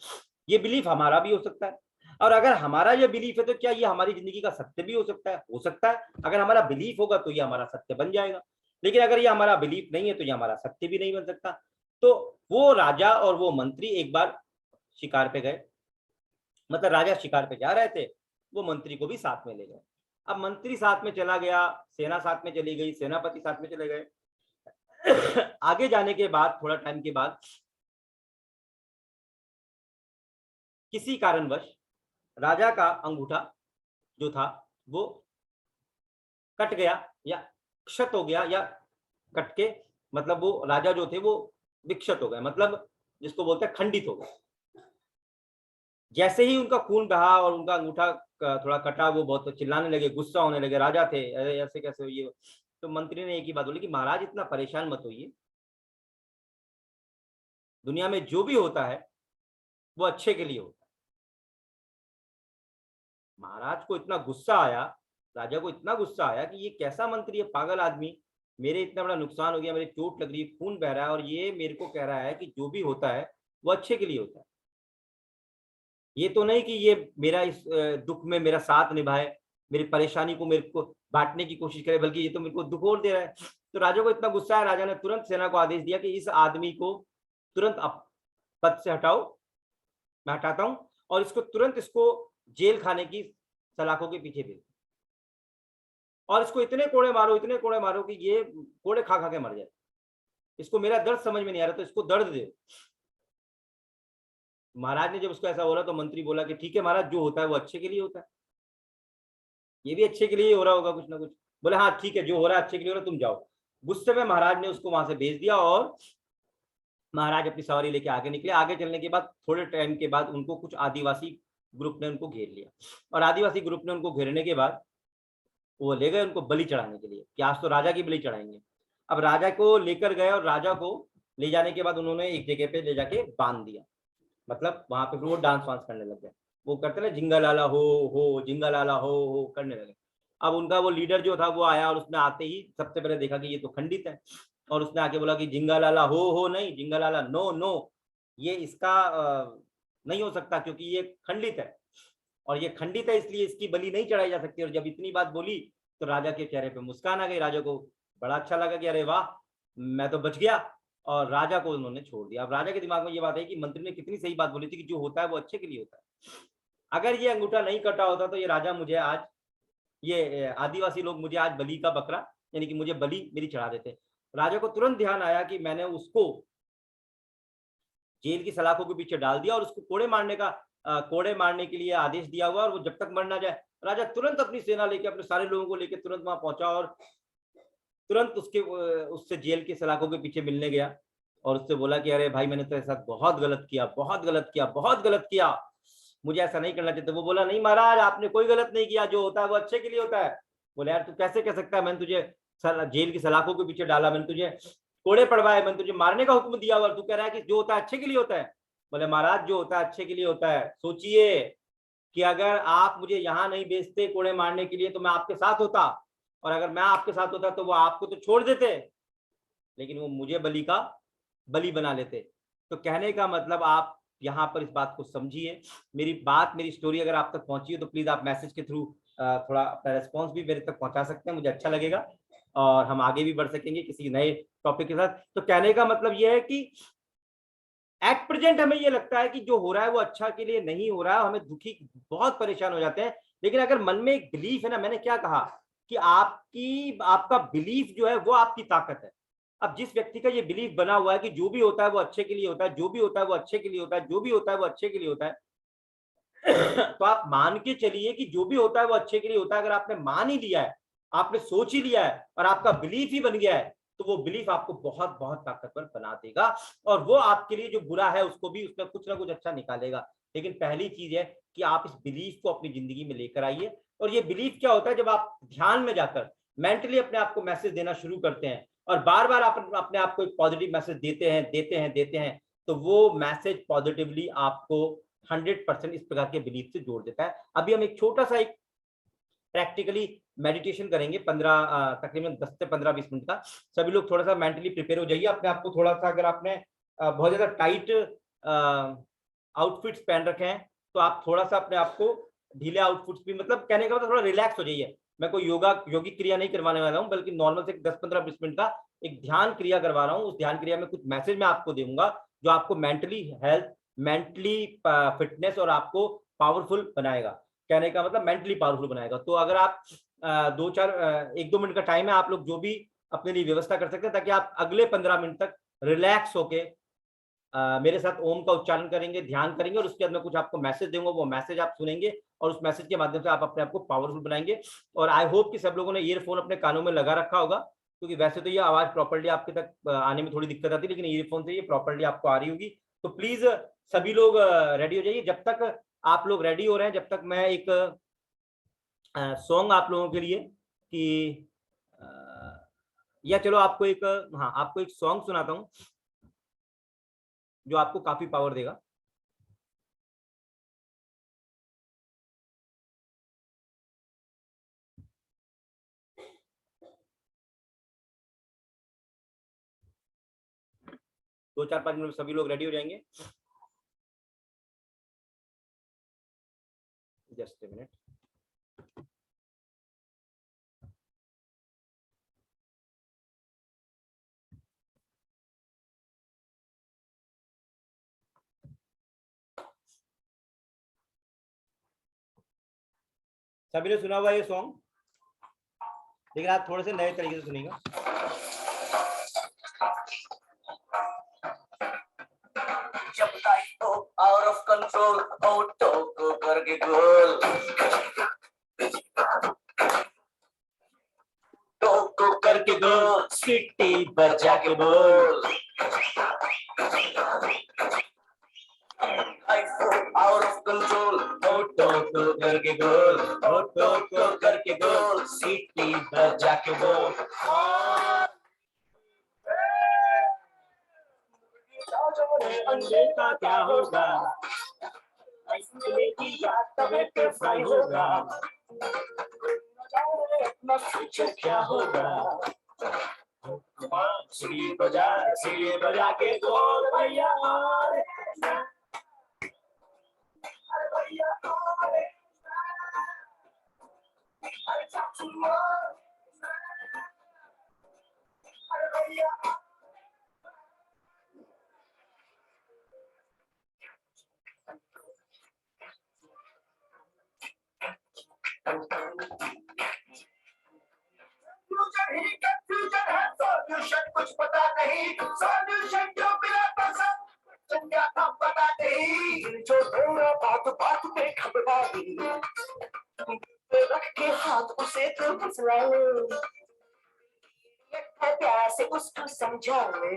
ये बिलीफ हमारा भी हो सकता है, और अगर हमारा ये बिलीफ है तो क्या ये हमारी जिंदगी का सत्य भी हो सकता है? हो सकता है। अगर हमारा बिलीफ होगा तो ये हमारा सत्य बन जाएगा, लेकिन अगर ये हमारा बिलीफ नहीं है तो ये हमारा सत्य भी नहीं बन सकता। तो वो राजा और वो मंत्री एक बार शिकार पे गए, मतलब राजा शिकार पे जा रहे थे, वो मंत्री को भी साथ में ले गए। अब मंत्री साथ में चला गया, सेना साथ में चली गई, सेनापति साथ में चले गए। आगे जाने के बाद थोड़ा टाइम के बाद किसी कारणवश राजा का अंगूठा जो था वो कट गया या क्षत हो गया, या कट के मतलब वो राजा जो थे वो विक्षत हो गए, मतलब जिसको बोलते हैं खंडित हो गए। जैसे ही उनका खून बहा और उनका अंगूठा थोड़ा कटा, वो बहुत चिल्लाने लगे, गुस्सा होने लगे। राजा थे, अरे ऐसे कैसे हुई? तो मंत्री ने एक ही बात बोली कि महाराज इतना परेशान मत होइए, दुनिया में जो भी होता है वो अच्छे के लिए होता है। महाराज को इतना गुस्सा आया, राजा को इतना गुस्सा आया कि ये कैसा मंत्री है, पागल आदमी, मेरे इतना बड़ा नुकसान हो गया, मेरी चोट लग रही है, खून बह रहा है, और ये मेरे को कह रहा है कि जो भी होता है वो अच्छे के लिए होता है। ये तो नहीं कि ये मेरा इस दुख में मेरा साथ निभाए, मेरी परेशानी को मेरे को बांटने की कोशिश करे, बल्कि ये तो मेरे को दुख और दे रहा है। तो राजा को इतना गुस्सा है, राजा ने तुरंत सेना को आदेश दिया कि इस आदमी को तुरंत पद से हटाओ, मैं हटाता हूं, और इसको तुरंत इसको जेल खाने की सलाखों के पीछे भेज, और इसको इतने कोड़े मारो कि ये कोड़े खा खा के मर जाए। इसको मेरा दर्द समझ में नहीं आ रहा, तो इसको दर्द दे। महाराज ने जब उसको ऐसा बोला तो मंत्री बोला कि ठीक है महाराज, जो होता है वो अच्छे के लिए होता है, ये भी अच्छे के लिए हो रहा होगा कुछ ना कुछ। बोले हाँ ठीक है, जो हो रहा है अच्छे के लिए हो रहा है, तुम जाओ। गुस्से में महाराज ने उसको वहां से भेज दिया, और महाराज अपनी सवारी लेके आगे निकले। आगे चलने के बाद थोड़े टाइम के बाद उनको कुछ आदिवासी ग्रुप ने उनको घेर लिया, और आदिवासी ग्रुप ने उनको घेरने के बाद वो ले गए उनको बलि चढ़ाने के लिए कि आज तो राजा की बलि चढ़ाएंगे। अब राजा को लेकर गए, और राजा को ले जाने के बाद उन्होंने एक जगह पे ले जाके बांध दिया, मतलब वहां पे फिर वो डांस वांस करने लग गए। वो करते ना जिंगा लाला हो जिंगा लाला हो करने लगे। अब उनका वो लीडर जो था वो आया, और उसने आते ही सबसे पहले देखा कि ये तो खंडित है, और उसने आके बोला कि जिंगा लाला हो नहीं, जिंगा लाला नो, ये इसका नहीं हो सकता क्योंकि ये खंडित है, और ये खंडित है इसलिए इसकी बलि नहीं चढ़ाई जा सकती। और जब इतनी बात बोली तो राजा के चेहरे पे मुस्कान आ गई। राजा को बड़ा अच्छा लगा कि अरे वाह, मैं तो बच गया, और राजा को उन्होंने छोड़ दिया। अब राजा के दिमाग में ये बात है कि मंत्री ने कितनी सही बात बोली थी कि जो होता है वो अच्छे के लिए होता है। अगर ये अंगूठा नहीं कटा होता तो ये राजा मुझे आज, ये आदिवासी लोग मुझे आज बलि का बकरा यानी कि मुझे बलि मेरी चढ़ा देते। राजा को तुरंत ध्यान आया कि मैंने उसको जेल की सलाखों के पीछे डाल दिया, और उसको कोड़े मारने के लिए आदेश दिया हुआ, और वो जब तक मर ना जाए। राजा तुरंत अपनी सेना लेके, अपने सारे लोगों को लेके तुरंत वहां पहुंचा, और तुरंत उससे जेल की सलाखों के पीछे मिलने गया, और उससे बोला कि अरे भाई, मैंने तो ऐसा बहुत गलत किया, मुझे ऐसा नहीं करना चाहिए। वो बोला नहीं महाराज, आपने कोई गलत नहीं किया, जो होता है वो अच्छे के लिए होता है। बोले यार तू कैसे कह सकता है, मैंने तुझे जेल की सलाखों के पीछे डाला, मैंने तुझे कोड़े पड़वाए, मैंने तुझे मारने का हुक्म दिया हुआ, तू कह रहा है कि जो होता है अच्छे के लिए होता है। बोले महाराज, जो होता है अच्छे के लिए होता है। सोचिए कि अगर आप मुझे यहाँ नहीं भेजते कोड़े मारने के लिए तो मैं आपके साथ होता, और अगर मैं आपके साथ होता तो वो आपको तो छोड़ देते, लेकिन वो मुझे बलि बना लेते। तो कहने का मतलब आप यहाँ पर इस बात को समझिए। मेरी स्टोरी अगर आप तक पहुंची है तो प्लीज आप मैसेज के थ्रू थोड़ा अपना रेस्पॉन्स भी मेरे तक पहुंचा सकते हैं, मुझे अच्छा लगेगा, और हम आगे भी बढ़ सकेंगे किसी नए टॉपिक के साथ। तो कहने का मतलब यह है कि एट प्रेजेंट हमें ये लगता है कि जो हो रहा है वो अच्छा के लिए नहीं हो रहा है, हमें दुखी, बहुत परेशान हो जाते हैं। लेकिन अगर मन में एक बिलीफ है ना, मैंने क्या कहा कि आपका बिलीफ जो है वो आपकी ताकत है। अब जिस व्यक्ति का ये बिलीफ बना हुआ है कि जो भी होता है वो अच्छे के लिए होता है, जो भी होता है वो अच्छे के लिए होता है, जो भी होता है वो अच्छे के लिए होता है, तो आप मान के चलिए कि जो भी होता है वो अच्छे के लिए होता है। अगर आपने मान ही लिया है, आपने सोच ही लिया है, और आपका बिलीफ ही बन गया है, तो वो बिलीफ आपको बहुत बहुत ताकतवर बना देगा, और वो आपके लिए जो बुरा है उसको भी उसमें कुछ ना कुछ अच्छा निकालेगा। लेकिन पहली चीज है कि आप इस बिलीफ को अपनी जिंदगी में लेकर आइए। और ये बिलीफ क्या होता है, जब आप ध्यान में जाकर मेंटली अपने आप को मैसेज देना शुरू करते हैं, और बार बार आप अपने आप को एक पॉजिटिव मैसेज देते हैं, तो वो मैसेज पॉजिटिवली आपको 100% इस प्रकार के बिलीफ से जोड़ देता है। अभी हम एक छोटा सा एक प्रैक्टिकली मेडिटेशन करेंगे, तकरीबन 10 से 15-20 मिनट का। सभी लोग थोड़ा सा मेंटली प्रिपेयर हो जाइए अपने आप को। थोड़ा सा अगर आपने बहुत ज्यादा टाइट आउटफिट्स पहन रखे हैं तो आप थोड़ा सा अपने आप को ढीले आउटफिट्स भी, मतलब कहने का मतलब थोड़ा रिलैक्स हो जाइए। मैं कोई योगिक क्रिया नहीं करवाने वाला हूँ, बल्कि नॉर्मल से 10-15-20 मिनट का एक ध्यान क्रिया करवा रहा हूँ। उस ध्यान क्रिया में कुछ मैसेज मैं आपको दूंगा जो आपको मेंटली हेल्थ, मेंटली फिटनेस और आपको पावरफुल बनाएगा। कहने का मतलब मेंटली पावरफुल बनाएगा। तो अगर आप 1-2 मिनट का टाइम है, आप लोग जो भी अपने लिए व्यवस्था कर सकते हैं ताकि आप अगले 15 मिनट तक रिलैक्स होके मेरे साथ ओम का उच्चारण करेंगे, ध्यान करेंगे, और उसके बाद मैं कुछ आपको मैसेज दूंगा, वो मैसेज आप सुनेंगे और उस मैसेज के माध्यम से आप अपने आप को पावरफुल बनाएंगे। और आई होप कि सब लोगों ने ईयरफोन अपने कानों में लगा रखा होगा, क्योंकि वैसे तो ये आवाज प्रॉपर्ली आपके तक आने में थोड़ी दिक्कत आती है, लेकिन ईयरफोन से ये प्रॉपर्ली आपको आ रही होगी। तो प्लीज सभी लोग रेडी हो जाइए। जब तक आप लोग रेडी हो रहे हैं, जब तक मैं एक सॉन्ग आप लोगों के लिए कि या चलो आपको एक आपको एक सॉन्ग सुनाता हूँ जो आपको काफी पावर देगा। दो 4-5 मिनट में सभी लोग रेडी हो जाएंगे। Just a minute. सभी ने सुना हुआ ये सॉन्ग, लेकिन आप थोड़े से नए तरीके से सुनिएगा। जब लाइफ हो आउट ऑफ कंट्रोल, ऑटो को करके गोल, टोको करके गोल, सीटी बजा के बोल। लाइफ हो आउट ऑफ कंट्रोल, ऑटो को करके गोल, ऑटो को करके गोल, सीटी बजा के बोल। अंडे का क्या होगा, आइसक्रीम या तवे पे फ्राई होगा, अपना फ्यूचर क्या होगा। सीढ़ी बजा के गोल भैया। कंफ्यूजन है, सॉल्यूशन कुछ पता नहीं, सॉल्यूशन जो मिला पसंद क्या था पता नहीं। जो मेरा बात बात पे खबरदारी, रख के हाथ उसे तो फुसलाओ, प्यार से उसको समझा ले।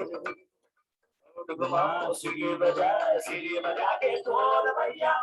सीढ़ी बजा के गोल भैया।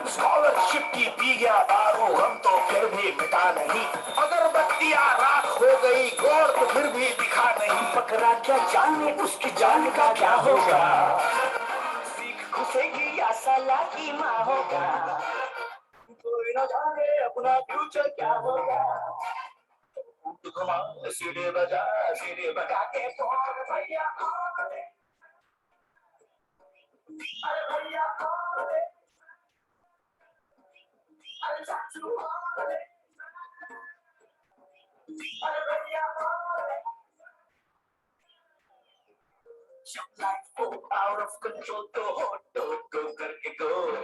स्कॉलरशिप की पी गया दारू, हम तो फिर भी मिटा नहीं, अगरबत्तियां राख हो गई गौर तो फिर भी दिखा नहीं। पकड़ा क्या जाने उसकी जान का क्या होगा, सीख घुसेगी या साला की माँ होगा, कोई न जाने अपना फ्यूचर क्या होगा। सीढ़ी बजा के बोल भैया। अरे भैया जब लाइफ हो आउट ऑफ कंट्रोल तो टोको करके गोल,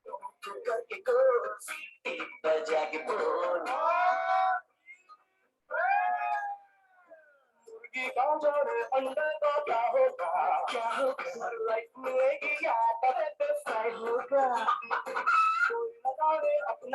टोको करके गोल, सीटी बजा के बोल। मुर्गी गाँव जाने अंडे का क्या होगा, क्या होगा, लाइफ मिलेगी या तवे पे फ्राई होगा, कोई न जाने अपना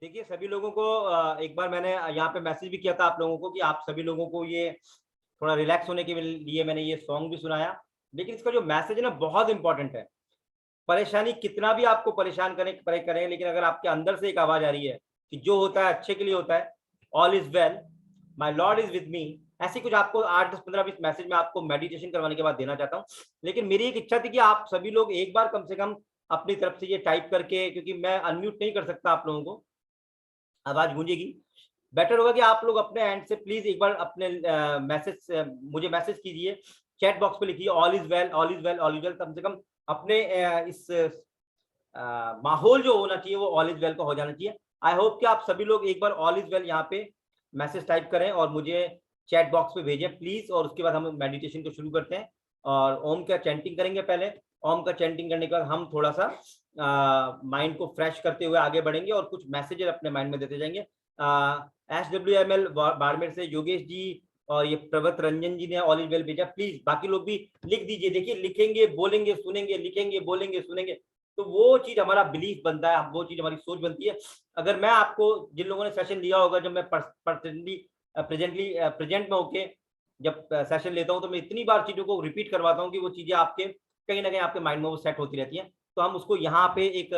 देखिए सभी लोगों को एक बार मैंने यहाँ पे मैसेज भी किया था आप लोगों को कि आप सभी लोगों को ये थोड़ा रिलैक्स होने के लिए मैंने ये सॉन्ग भी सुनाया, लेकिन इसका जो मैसेज है ना बहुत इंपॉर्टेंट है। परेशानी कितना भी आपको परेशान करें, लेकिन अगर आपके अंदर से एक आवाज आ रही है कि जो होता है अच्छे के लिए होता है, all is well, my Lord is with me, ऐसी कुछ आपको 8, 10, 15, 20 मैसेज मैं आपको मेडिटेशन करवाने के बाद देना चाहता हूँ। लेकिन मेरी एक इच्छा थी कि आप सभी लोग एक बार कम से कम अपनी तरफ से ये टाइप करके, क्योंकि मैं अनम्यूट नहीं कर सकता आप लोगों को, आवाज गूंजेगी, बेटर होगा कि आप लोग अपने एंड से प्लीज एक बार अपने मुझे मैसेज कीजिए, चैट बॉक्स पे लिखिए all is well, all is well, all is well. कम से कम अपने इस माहौल जो होना चाहिए वो ऑल इज वेल का हो जाना चाहिए। आई होप कि आप सभी लोग एक बार ऑल इज वेल यहाँ पे मैसेज टाइप करें और मुझे चैट बॉक्स पे भेजें प्लीज, और उसके बाद हम मेडिटेशन को शुरू करते हैं और ओम का चैंटिंग करेंगे पहले। ओम का चैंटिंग करने के बाद हम थोड़ा सा माइंड को फ्रेश करते हुए आगे बढ़ेंगे और कुछ मैसेजेस अपने माइंड में देते जाएंगे। SWML बाड़मेर से योगेश जी और ये प्रवत रंजन जी ने ऑल इज वेल भेजा, प्लीज बाकी लोग भी लिख दीजिए। देखिए लिखेंगे, बोलेंगे, सुनेंगे, लिखेंगे, बोलेंगे, सुनेंगे, तो वो चीज हमारा बिलीफ बनता है, वो चीज हमारी सोच बनती है। अगर मैं आपको, जिन लोगों ने सेशन लिया होगा, जब मैं प्रेजेंट में होके जब सेशन लेता हूँ तो मैं इतनी बार चीजों को रिपीट करवाता हूँ कि वो चीजें आपके कहीं ना कहीं आपके माइंड में वो सेट होती रहती हैं। तो हम उसको यहाँ पे एक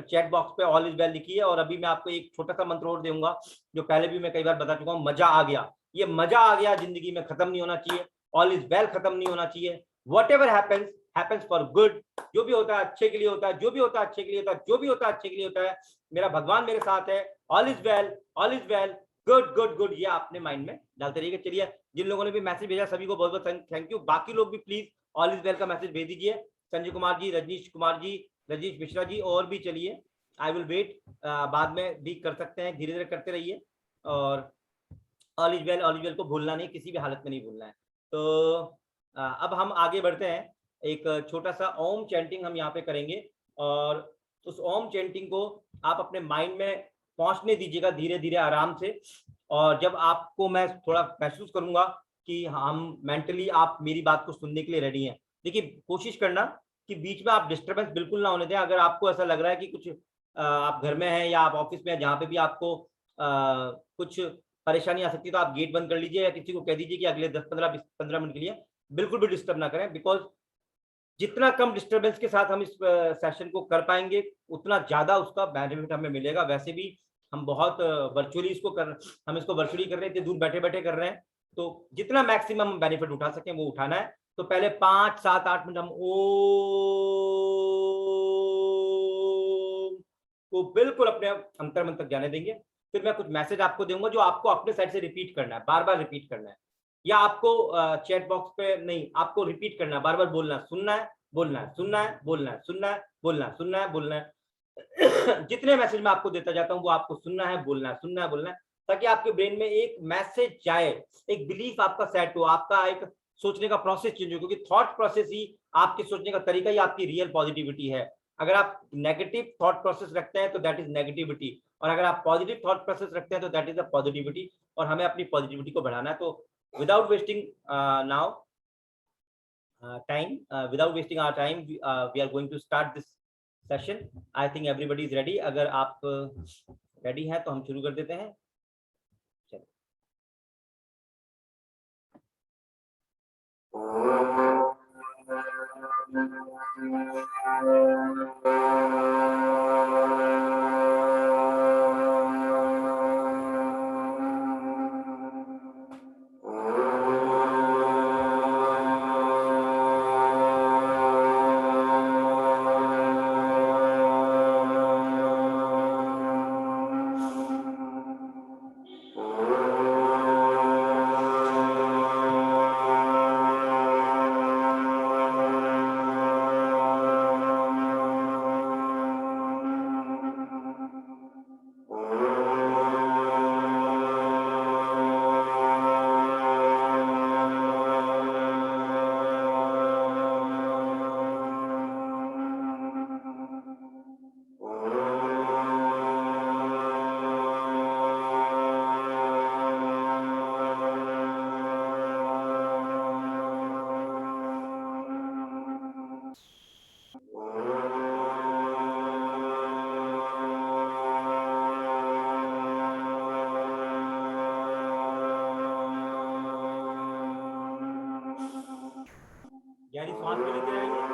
चैट बॉक्स पे ऑल इज वेल लिखिए, और अभी मैं आपको एक छोटा सा मंत्र और दूंगा जो पहले भी मैं कई बार बता चुका हूँ, मजा आ गया। ये मजा आ गया जिंदगी में खत्म नहीं होना चाहिए, ऑल इज वेल खत्म नहीं होना चाहिए। What ever happens for good, जो भी होता है अच्छे के लिए होता है, जो भी होता है अच्छे के लिए होता है, जो भी होता है अच्छे के लिए होता है। मेरा भगवान मेरे साथ है, all is well, all is well, good good good, ये आपने माइंड में डालते रहिए। चलिए जिन लोगों ने भी मैसेज भेजा सभी को बहुत बहुत थैंक यू। बाकी लोग भी प्लीज ऑल इज वेल का मैसेज भेज दीजिए, संजय कुमार जी, रजनीश कुमार जी, रजनीश मिश्रा जी, और भी चलिए आई विल वेट, बाद में भी कर सकते हैं, धीरे धीरे करते रहिए। और ऑल इज वेल को भूलना नहीं, किसी भी हालत में नहीं भूलना है। तो अब हम आगे बढ़ते हैं, एक छोटा सा ओम चैंटिंग हम यहाँ पे करेंगे, और उस ओम चैंटिंग को आप अपने माइंड में पहुंचने दीजिएगा धीरे धीरे आराम से। और जब आपको मैं थोड़ा महसूस करूंगा कि हम मेंटली आप मेरी बात को सुनने के लिए रेडी हैं, देखिए कोशिश करना कि बीच में आप डिस्टर्बेंस बिल्कुल ना होने दें। अगर आपको ऐसा लग रहा है कि कुछ आप घर में हैं या आप ऑफिस में हैं जहाँ पे भी आपको कुछ परेशानी आ सकती है, तो आप गेट बंद कर लीजिए या किसी को कह दीजिए कि अगले 10-15 मिनट के लिए बिल्कुल भी डिस्टर्ब ना करें। बिकॉज जितना कम डिस्टर्बेंस के साथ हम इस सेशन को कर पाएंगे उतना ज्यादा उसका बेनिफिट हमें मिलेगा। वैसे भी हम बहुत वर्चुअली हम इसको वर्चुअली कर रहे हैं, इतने दूर बैठे बैठे कर रहे हैं, तो जितना मैक्सिमम हम बेनिफिट उठा सकें वो उठाना है। तो पहले 5, 7, 8 मिनट हम ओम को बिल्कुल अपने अंतर मन तक जाने देंगे। फिर मैं कुछ मैसेज आपको दूंगा जो आपको अपने साइड से रिपीट करना है, बार बार रिपीट करना है, या आपको चैट बॉक्स पे नहीं, आपको रिपीट करना है, बार बार बोलना है, सुनना है, बोलना है, सुनना है, बोलना है, सुनना है, बोलना है, सुनना है, बोलना है। जितने मैसेज मैं आपको देता जाता हूँ वो आपको सुनना है, बोलना है, सुनना है, बोलना है, ताकि आपके ब्रेन में एक मैसेज जाए, एक बिलीफ आपका सेट हो, आपका एक सोचने का प्रोसेस चेंज हो, क्योंकि थॉट प्रोसेस ही आपके सोचने का तरीका ही आपकी रियल पॉजिटिविटी है। अगर आप नेगेटिव थॉट प्रोसेस रखते हैं तो दैट इज नेगेटिविटी, और अगर आप पॉजिटिव थॉट प्रोसेस रखते हैं तो दैट इज अ पॉजिटिविटी, और हमें अपनी पॉजिटिविटी को बढ़ाना है। तो without wasting our time, we are going to start this session. I think everybody is ready. अगर आप ready हैं तो हम शुरू कर देते हैं। श्वास भी लेते रहेंगे।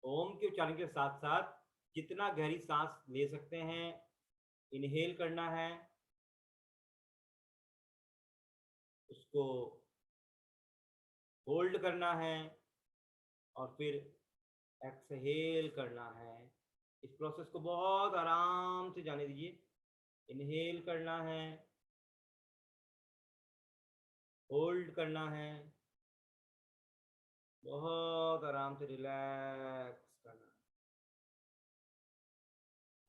ओम के उच्चारण के साथ साथ जितना गहरी सांस ले सकते हैं इनहेल करना है, उसको होल्ड करना है और फिर एक्सहेल करना है। इस प्रोसेस को बहुत आराम से जाने दीजिए। इनहेल करना है, होल्ड करना है, बहुत आराम से रिलैक्स करना है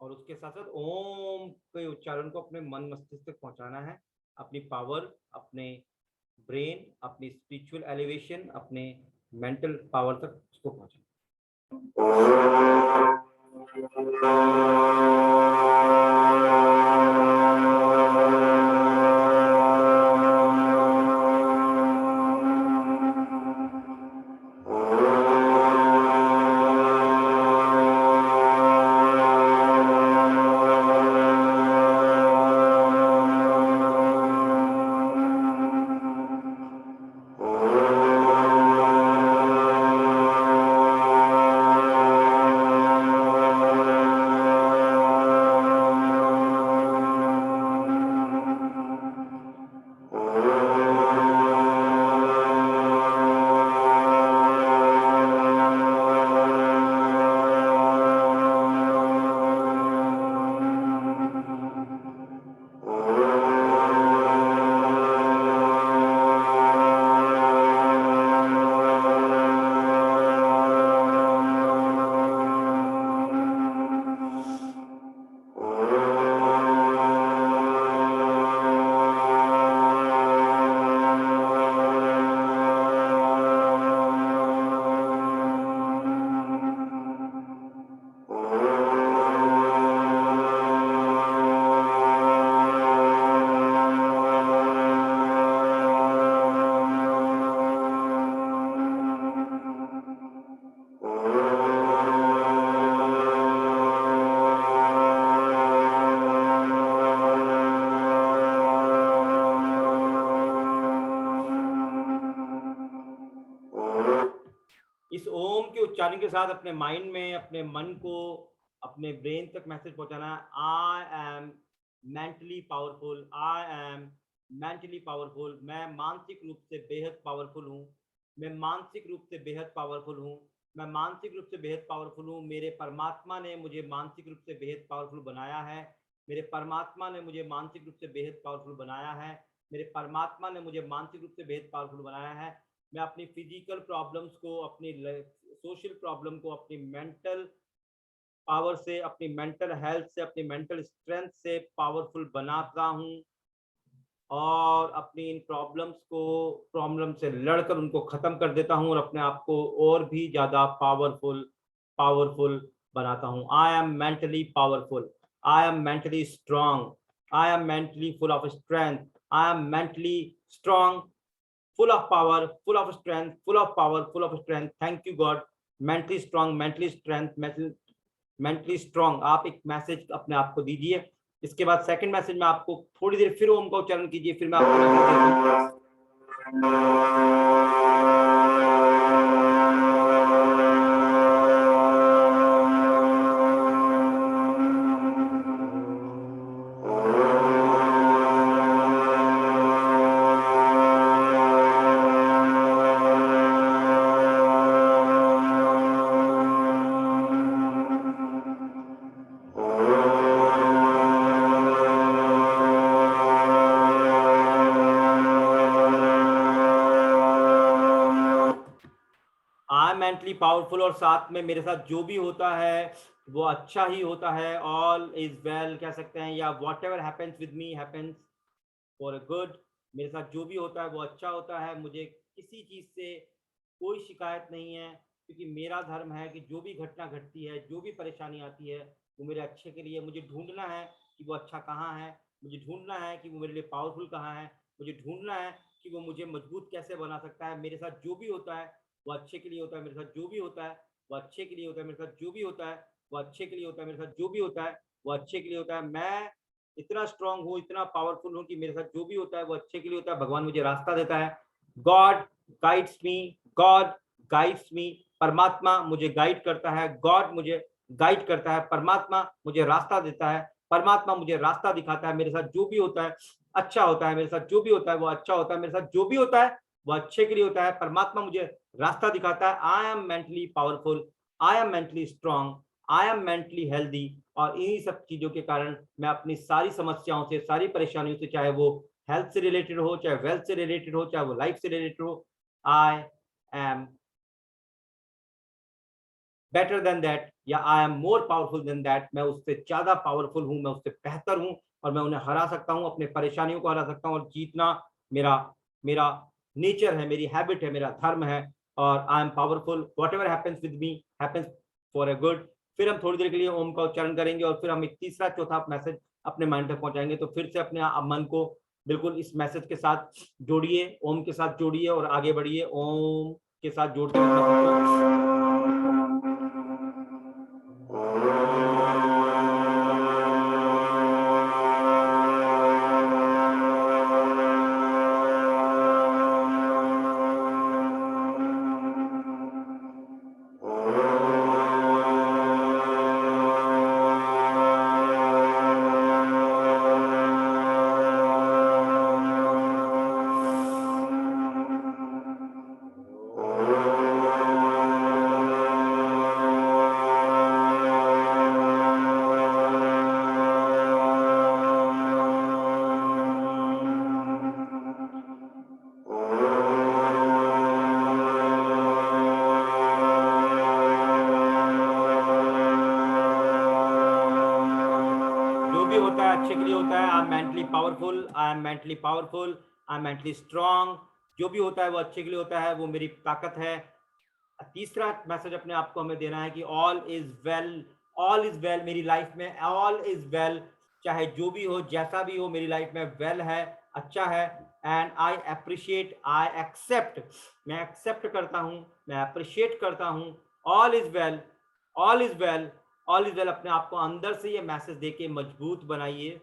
और उसके साथ साथ ओम के उच्चारण को अपने मन मस्तिष्क तक पहुंचाना है। अपनी पावर, अपने ब्रेन, अपनी स्पिरिचुअल एलिवेशन, अपने मेंटल पावर तक उसको पहुंचाना। इस ओम के उच्चारण के साथ अपने माइंड में, अपने मन को, अपने ब्रेन तक मैसेज पहुंचाना है। I am mentally powerful, I am mentally powerful. मैं मानसिक रूप से बेहद पावरफुल हूँ, मैं मानसिक रूप से बेहद पावरफुल हूँ, मैं मानसिक रूप से बेहद पावरफुल हूँ। मेरे परमात्मा ने मुझे मानसिक रूप से बेहद पावरफुल बनाया है, मेरे परमात्मा ने मुझे मानसिक रूप से बेहद पावरफुल बनाया है, मेरे परमात्मा ने मुझे मानसिक रूप से बेहद पावरफुल बनाया है। मैं अपनी फिजिकल प्रॉब्लम्स को, अपनी सोशल प्रॉब्लम को अपनी मेंटल पावर से, अपनी मेंटल हेल्थ से, अपनी मेंटल स्ट्रेंथ से पावरफुल बनाता हूँ और अपनी इन प्रॉब्लम से लड़कर उनको खत्म कर देता हूँ और अपने आप को और भी ज्यादा पावरफुल बनाता हूँ। I am mentally powerful, I am mentally strong, I am mentally full of strength, I am mentally strong, full of power, full of strength, full of power, full of strength. Thank you, God. Mentally strong, mentally strength, mentally strong, आप एक message अपने आप को दीजिए। इसके बाद second message में आपको थोड़ी देर फिर ओम का उच्चारण कीजिए, फिर मैं आपको मैसेज देता हूं। आई एम मेंटली पावरफुल, और साथ में मेरे साथ जो भी होता है वो अच्छा ही होता है। ऑल इज वेल कह सकते हैं, या what ever happens with me happens for a good. मेरे साथ जो भी होता है वो अच्छा होता है, मुझे किसी चीज से कोई शिकायत नहीं है, क्योंकि मेरा धर्म है कि जो भी घटना घटती है, जो भी परेशानी आती है, वो मेरे अच्छे के लिए। मुझे ढूंढना है कि वो अच्छा कहाँ है, मुझे ढूंढना है कि वो मेरे लिए पावरफुल कहाँ है, मुझे ढूंढना है कि वो मुझे मजबूत कैसे बना सकता है। मेरे साथ जो भी होता है वो अच्छे के लिए होता है, मेरे साथ जो भी होता है वो अच्छे के लिए होता है, मेरे साथ जो भी होता है वो अच्छे के लिए होता है, मेरे साथ जो भी होता है वो अच्छे के लिए होता है। मैं इतना स्ट्रांग हूँ, इतना पावरफुल हूँ कि मेरे साथ जो भी होता है वो अच्छे के लिए होता है। भगवान मुझे रास्ता देता है। गॉड गाइड्स मी, गॉड गाइड्स मी, परमात्मा मुझे गाइड करता है, गॉड मुझे गाइड करता है, परमात्मा मुझे रास्ता देता है, परमात्मा मुझे रास्ता दिखाता है। मेरे साथ जो भी होता है अच्छा होता है, मेरे साथ जो भी होता है वो अच्छा होता है, मेरे साथ जो भी होता है वो अच्छे के लिए होता है। परमात्मा मुझे रास्ता दिखाता है। I am mentally powerful, I am mentally strong, I am mentally healthy. और इन्हीं सब चीजों के कारण मैं अपनी सारी समस्याओं से, सारी परेशानियों से, चाहे वो हेल्थ से रिलेटेड हो, चाहे वेल्थ से रिलेटेड हो, चाहे वो लाइफ से रिलेटेड हो, I am better than that, या I am more powerful than that. मैं उससे ज्यादा पावरफुल हूं, मैं उससे बेहतर हूं, और मैं उन्हें हरा सकता हूं, अपने परेशानियों को हरा सकता हूं। और जीतना मेरा मेरा नेचर है, मेरी हैबिट है, मेरा धर्म है। और I am powerful, what ever happens with me happens for a good. फिर हम थोड़ी देर के लिए ओम का उच्चारण करेंगे, और फिर हम एक तीसरा चौथा मैसेज अपने माइंड तक पहुंचाएंगे। तो फिर से अपने मन को बिल्कुल इस मैसेज के साथ जोड़िए, ओम के साथ जोड़िए, और आगे बढ़िए ओम के साथ जोड़ते हुए। अच्छे के लिए होता है। I am mentally powerful, I am mentally powerful, I am mentally strong. जो भी होता है वो अच्छे के लिए होता है, वो मेरी ताकत है। तीसरा मैसेज अपने आप को हमें देना है कि all is well, all is well मेरी लाइफ में, ऑल इज वेल, चाहे जो भी हो, जैसा भी हो, मेरी लाइफ में वेल है, अच्छा है। And I appreciate, I accept, मैं एक्सेप्ट करता हूँ, मैं अप्रिशिएट करता हूँ। All is well, all is well, all is well. अपने आप को अंदर से ये मैसेज देके मजबूत बनाइए।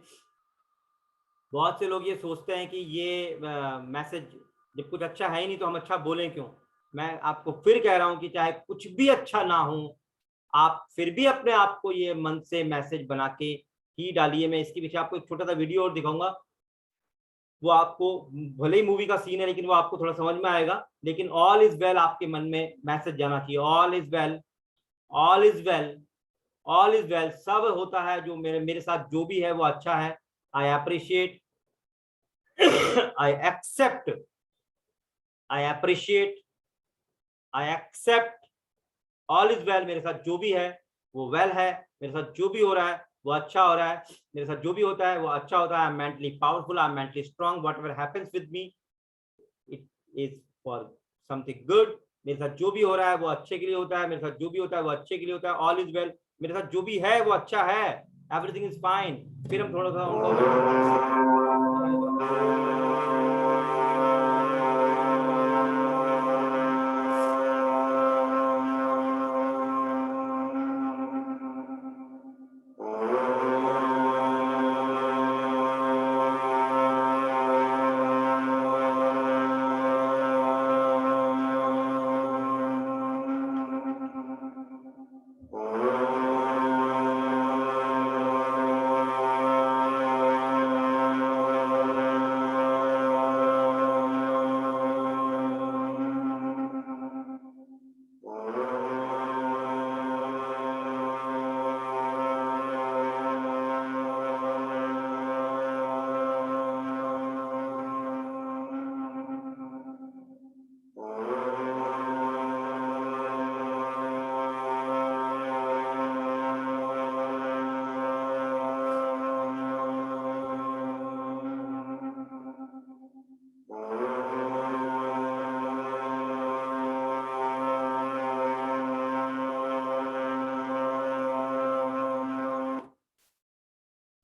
बहुत से लोग ये सोचते हैं कि ये मैसेज जब कुछ अच्छा है ही नहीं तो हम अच्छा बोलें क्यों। मैं आपको फिर कह रहा हूं कि चाहे कुछ भी अच्छा ना हो, आप फिर भी अपने आप को ये मन से मैसेज बना के ही डालिए। मैं इसके पीछे आपको एक छोटा सा वीडियो और दिखाऊंगा, वो आपको, भले ही मूवी का सीन है लेकिन वो आपको थोड़ा समझ में आएगा। लेकिन ऑल इज वेल आपके मन में मैसेज जाना चाहिए। All is well, all is well, all is well. सब होता है, जो मेरे साथ जो भी है वो अच्छा है। I appreciate, I accept, I appreciate, I accept, all is well. मेरे साथ जो भी है वो वेल है, मेरे साथ जो भी हो रहा है वो अच्छा हो रहा है, मेरे साथ जो भी होता है वो अच्छा होता है। I am mentally powerful, I am mentally strong, whatever happens with me it is for something good. मेरे साथ जो भी हो रहा है वो अच्छे के लिए होता है, मेरे साथ जो भी होता है वो अच्छे के लिए होता है। ऑल इज वेल, मेरे साथ जो भी है वो अच्छा है, एवरीथिंग इज फाइन। फिर हम थोड़ा सा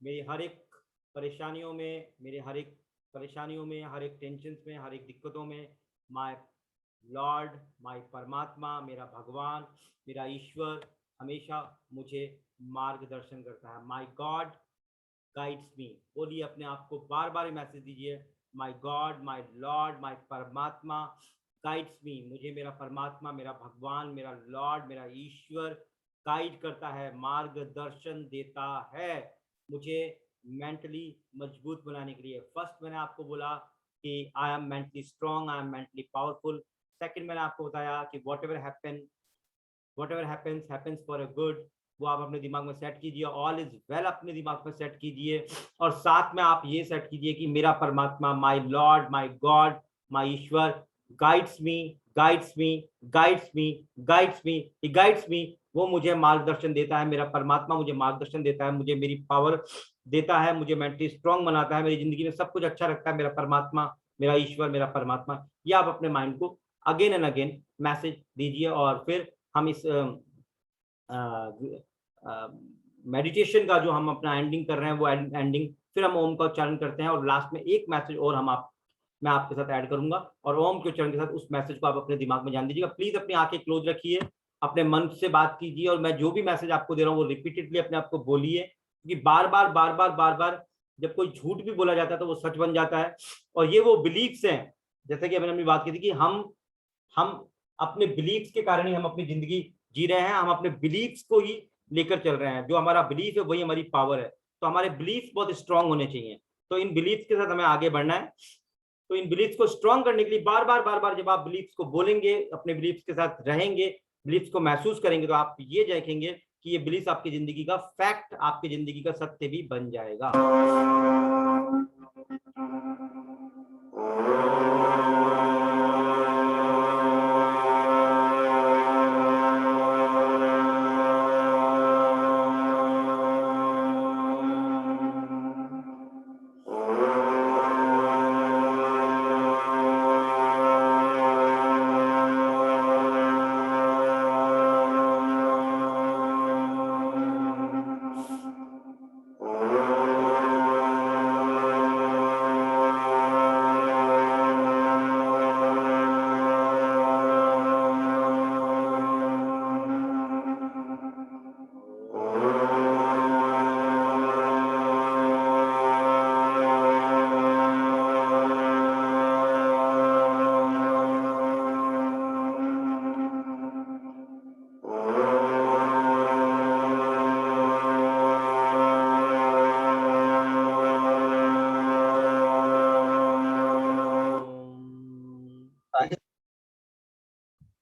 मेरी हर एक परेशानियों में, मेरे हर एक परेशानियों में, हर एक टेंशन में, हर एक दिक्कतों में माय लॉर्ड, माय परमात्मा, मेरा भगवान, मेरा ईश्वर हमेशा मुझे मार्गदर्शन करता है। माय गॉड गाइड्स मी। बोलिए अपने आप को, बार बार मैसेज दीजिए, my God, my lord, my परमात्मा गाइड्स मी। मुझे मेरा परमात्मा, मेरा भगवान, मेरा लॉर्ड, मेरा ईश्वर गाइड करता है, मार्गदर्शन देता है मुझे मेंटली मजबूत बनाने के लिए। फर्स्ट मैंने आपको बोला कि I am mentally strong, I am mentally powerful. Second मैंने आपको बताया कि what ever happens for a good, वो आप अपने दिमाग में सेट कीजिए। ऑल इज वेल अपने दिमाग में सेट कीजिए, और साथ में आप ये सेट कीजिए कि मेरा परमात्मा, my lord, my God, my ईश्वर guides me, guides me, guides me, guides me, he guides me. वो मुझे मार्गदर्शन देता है, मेरा परमात्मा मुझे मार्गदर्शन देता है, मुझे मेरी पावर देता है, मुझे मेंटली स्ट्रांग बनाता है, मेरी जिंदगी में सब कुछ अच्छा रखता है मेरा परमात्मा, मेरा ईश्वर, मेरा परमात्मा। ये आप अपने माइंड को अगेन एंड अगेन मैसेज दीजिए, और फिर हम इस मेडिटेशन का जो हम अपना एंडिंग कर रहे हैं वो एंडिंग फिर हम ओम का उच्चारण करते हैं, और लास्ट में एक मैसेज और मैं आपके साथ ऐड करूंगा, और ओम के उच्चारण के साथ उस मैसेज को आप अपने दिमाग में जान दीजिएगा। प्लीज अपनी आंखें क्लोज रखिए, अपने मन से बात कीजिए, और मैं जो भी मैसेज आपको दे रहा हूँ वो रिपीटेडली अपने आप को बोलिए, क्योंकि बार बार जब कोई झूठ भी बोला जाता है तो वो सच बन जाता है। और ये वो बिलीफ्स हैं, जैसे कि मैंने अपनी बात की थी कि हम अपने बिलीफ्स के कारण ही हम अपनी जिंदगी जी रहे हैं, हम अपने बिलीफ्स को ही लेकर चल रहे हैं। जो हमारा बिलीफ है वही हमारी पावर है, तो हमारे बिलीफ्स बहुत स्ट्रांग होने चाहिए। तो इन बिलीफ्स के साथ हमें आगे बढ़ना है। तो इन बिलीफ्स को स्ट्रांग करने के लिए बार बार जब आप बिलीफ्स को बोलेंगे, अपने बिलीफ्स के साथ रहेंगे, बिलीफ्स को महसूस करेंगे, तो आप ये देखेंगे कि ये बिलीफ आपकी जिंदगी का फैक्ट, आपकी जिंदगी का सत्य भी बन जाएगा।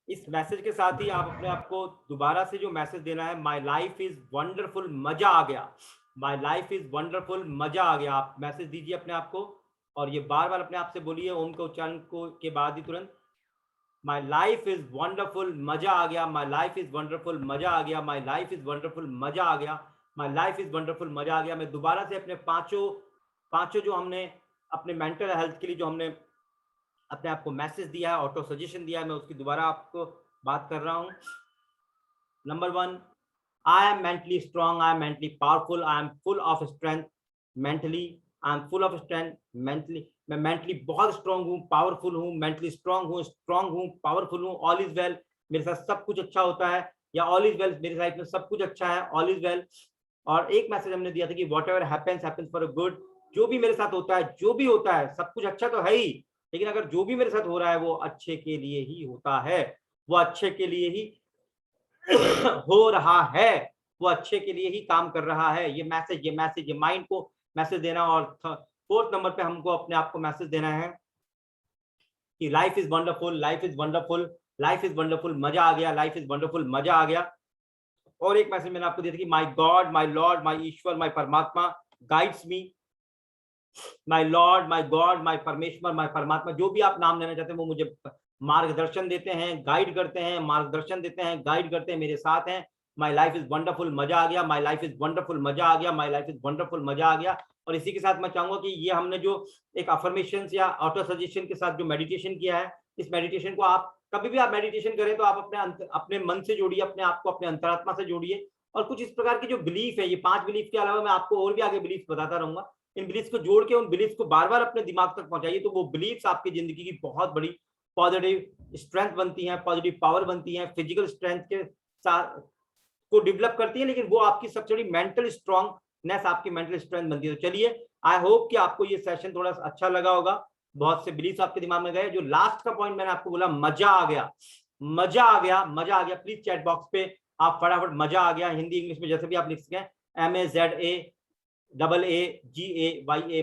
इस मैसेज के साथ ही आप अपने आप को दोबारा से जो मैसेज देना है, माय लाइफ इज वंडरफुल, मजा आ गया, माय लाइफ इज वंडरफुल, मजा आ गया, आप मैसेज दीजिए अपने आप को, और ये बार बार अपने आप से बोलिए ओम के उच्चारण को के बाद ही तुरंत, माय लाइफ इज वंडरफुल, मजा आ गया, माय लाइफ इज वंडरफुल, मजा आ गया, माय लाइफ इज वंडरफुल, मजा आ गया, माय लाइफ इज वंडरफुल, मजा आ गया। मैं दोबारा से अपने पांचों जो हमने अपने मेंटल हेल्थ के लिए जो हमने अपने आप को मैसेज दिया है, ऑटो सजेशन दिया है, मैं उसकी दोबारा आपको बात कर रहा हूं। Number 1, I am mentally strong, I am mentally powerful, I am full of strength mentally, I am full of strength mentally. मैं मेंटली बहुत स्ट्रांग हूँ, पावरफुल हूँ, मेंटली स्ट्रांग हूँ, पावरफुल हूँ। ऑल इज वेल, मेरे साथ सब कुछ अच्छा होता है, या ऑल इज वेल, मेरे लाइफ में सब कुछ अच्छा है, ऑल इज वेल। और एक मैसेज हमने दिया था कि what ever happens for a good, जो भी मेरे साथ होता है, जो भी होता है, सब कुछ अच्छा तो है ही, लेकिन अगर जो भी मेरे साथ हो रहा है वो अच्छे के लिए ही होता है, वो अच्छे के लिए ही हो रहा है, वो अच्छे के लिए ही काम कर रहा है। ये माइंड को मैसेज देना। और 4th नंबर पे हमको अपने आप को मैसेज देना है कि life is wonderful, life is wonderful, life is wonderful, मजा आ गया, लाइफ इज वंडरफुल, मजा आ गया। और एक मैसेज मैंने आपको दिया था कि my God, my lord, my ईश्वर, माय परमात्मा guides me, my lord, my God, my परमेश्वर, माय परमात्मा, जो भी आप नाम लेना चाहते हैं, वो मुझे मार्गदर्शन देते हैं, गाइड करते हैं, मार्गदर्शन देते हैं, गाइड करते हैं, मेरे साथ हैं। माय लाइफ इज वंडरफुल, मजा आ गया, माय लाइफ इज वंडरफुल, मजा आ गया, माय लाइफ इज वंडरफुल, मजा आ गया। और इसी के साथ मैं चाहूंगा कि ये हमने जो एक अफर्मेशंस या ऑटो सजेशन के साथ जो मेडिटेशन किया है, इस मेडिटेशन को आप कभी भी आप मेडिटेशन करें तो आप अपने मन से जोड़िए, अपने आप को अपने अंतरात्मा से जोड़िए, और कुछ इस प्रकार की जो बिलीफ है, ये 5 बिलीफ के अलावा मैं आपको और भी आगे बिलीफ बताता रहूंगा। इन बिलीफ को जोड़ के उन बिलीफ को बार बार अपने दिमाग तक पहुंचाइए, तो वो बिलीफ आपकी जिंदगी की बहुत बड़ी पॉजिटिव स्ट्रेंथ बनती है, पॉजिटिव पावर बनती है, फिजिकल स्ट्रेंथ के साथ को डेवलप करती है, लेकिन वो आपकी सबसे बड़ी मेंटल स्ट्रांगनेस, आपकी मेंटल स्ट्रेंथ बनती है। तो चलिए, आई होप कि आपको ये सेशन थोड़ा सा अच्छा लगा होगा, बहुत से बिलीफ आपके दिमाग में गए। जो लास्ट का पॉइंट मैंने आपको बोला, मजा आ गया, मजा आ गया, मजा आ गया, प्लीज चैट बॉक्स पे आप फटाफट मजा आ गया हिंदी इंग्लिश में जैसे भी आप लिख सकें, MAZAGAYA,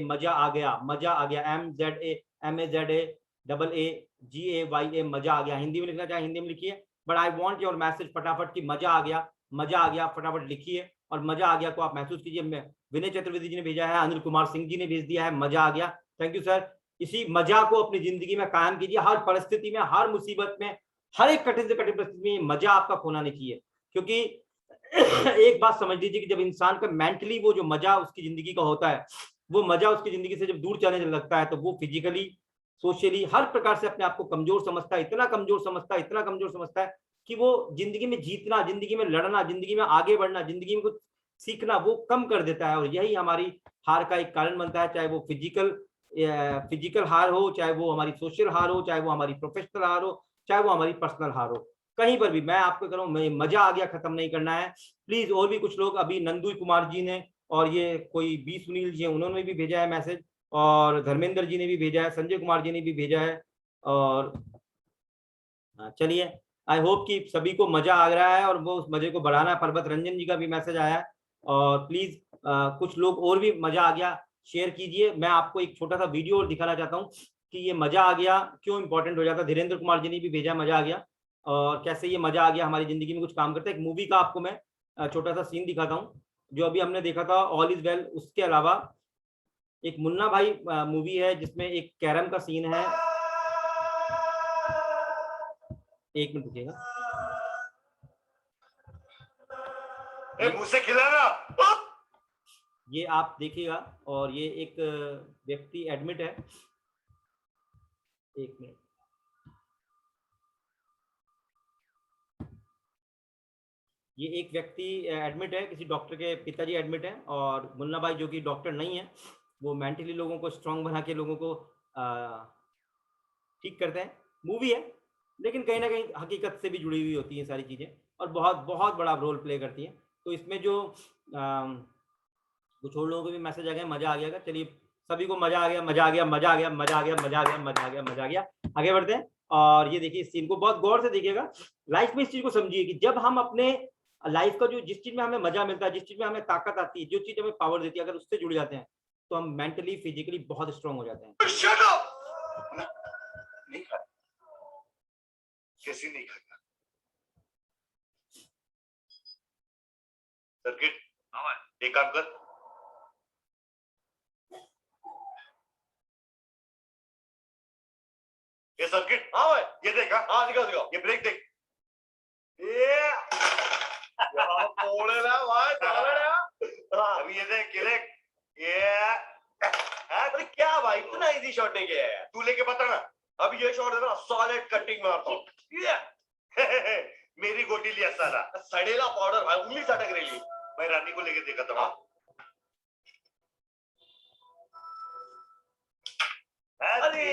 मजा आ गया, मजा आ गया, MAZAGAYA, मजा आ गया। हिंदी में लिखना चाहे हिंदी में लिखिए, but I want your message फटाफट की मजा आ गया, मजा आ गया, फटाफट लिखिए और मजा आ गया को आप महसूस कीजिए। विनय चतुर्वेदी जी ने भेजा है, अनिल कुमार सिंह जी ने भेज दिया है, मजा आ गया, थैंक यू सर। इसी मजा को अपनी जिंदगी में कायम कीजिए, हर परिस्थिति में, हर मुसीबत में, हर एक कठिन से कठिन परिस्थिति में मजा आपका खोना नहीं चाहिए, क्योंकि एक बात समझ लीजिए कि जब इंसान का मेंटली वो जो मजा उसकी जिंदगी का होता है, वो मजा उसकी जिंदगी से जब दूर चलने लगता है, तो वो फिजिकली, सोशली, हर प्रकार से अपने आप को कमजोर समझता है, इतना कमजोर समझता है, इतना कमजोर समझता है कि वो जिंदगी में जीतना, जिंदगी में लड़ना, जिंदगी में आगे बढ़ना, जिंदगी में कुछ सीखना वो कम कर देता है। और यही हमारी हार का एक कारण बनता है, चाहे वो फिजिकल हार हो, चाहे वो हमारी सोशल हार हो, चाहे वो हमारी प्रोफेशनल हार हो, चाहे वो हमारी पर्सनल हार हो, कहीं पर भी मैं आपको कह रहा हूँ, मजा आ गया खत्म नहीं करना है प्लीज। और भी कुछ लोग, अभी नंदू कुमार जी ने और ये कोई बी सुनील जी हैं, उन्होंने भी भेजा है मैसेज, और धर्मेंद्र जी ने भी भेजा है, संजय कुमार जी ने भी भेजा है। और चलिए, आई होप कि सभी को मजा आ रहा है और वो उस मजे को बढ़ाना है। पर्वत रंजन जी का भी मैसेज आया है, और प्लीज कुछ लोग और भी मजा आ गया शेयर कीजिए। मैं आपको एक छोटा सा वीडियो और दिखाना चाहता हूँ कि ये मजा आ गया क्यों इंपॉर्टेंट हो जाता है। धीरेन्द्र कुमार जी ने भी भेजा मजा आ गया, और कैसे ये मजा आ गया हमारी जिंदगी में कुछ काम करता है। एक मूवी का आपको मैं छोटा सा सीन दिखाता हूँ जो अभी हमने देखा था, ऑल इज वेल। उसके अलावा एक मुन्ना भाई मूवी है जिसमें एक कैरम का सीन है, एक मिनट रुकिएगा, मुझसे खिलाना, ये आप देखिएगा। और ये एक व्यक्ति एडमिट है, एक मिनट, ये एक व्यक्ति एडमिट है, किसी डॉक्टर के पिताजी एडमिट है, और मुन्ना भाई जो कि डॉक्टर नहीं है, वो मेंटली लोगों को स्ट्रांग बना के लोगों को ठीक करते हैं। मूवी है, लेकिन कहीं ना कहीं हकीकत से भी जुड़ी हुई होती हैं सारी चीज़ें, और बहुत बहुत बड़ा रोल प्ले करती हैं। तो इसमें जो कुछ और लोगों को भी मैसेज आ गया, मजा आ गया। चलिए, सभी को मजा आ गया, मजा आ गया, मजा आ गया, मजा आ गया, मजा आ गया, मजा आ गया, मजा आ गया। आगे बढ़ते हैं, और ये देखिए, इस सीन को बहुत गौर से देखिएगा। लाइफ में इस चीज को समझिए कि जब हम अपने लाइफ का जो जिस चीज में हमें मजा मिलता है, जिस चीज में हमें ताकत आती है, जो चीज हमें पावर देती है, अगर उससे जुड़ जाते हैं तो हम मेंटली फिजिकली बहुत स्ट्रांग हो जाते हैं। नहीं खा, कैसे नहीं खाना सर्किट, एक काम कर, ये सर्किट, हाँ भाई, ये देख, हाँ दिखा दिखा, ये ब्रेक देख, ये बोले ना भाई, अभी ये देख, ये अरे क्या भाई, इतना इजी शॉट नहीं किया है, तू लेके बता ना। अब ये शॉट है ना, सॉलिड कटिंग मारता हूँ, मेरी गोटी लिया साला, सड़ेला पाउडर भाई, उंगली सटक रही। मैं रानी को लेके देखा था, अरे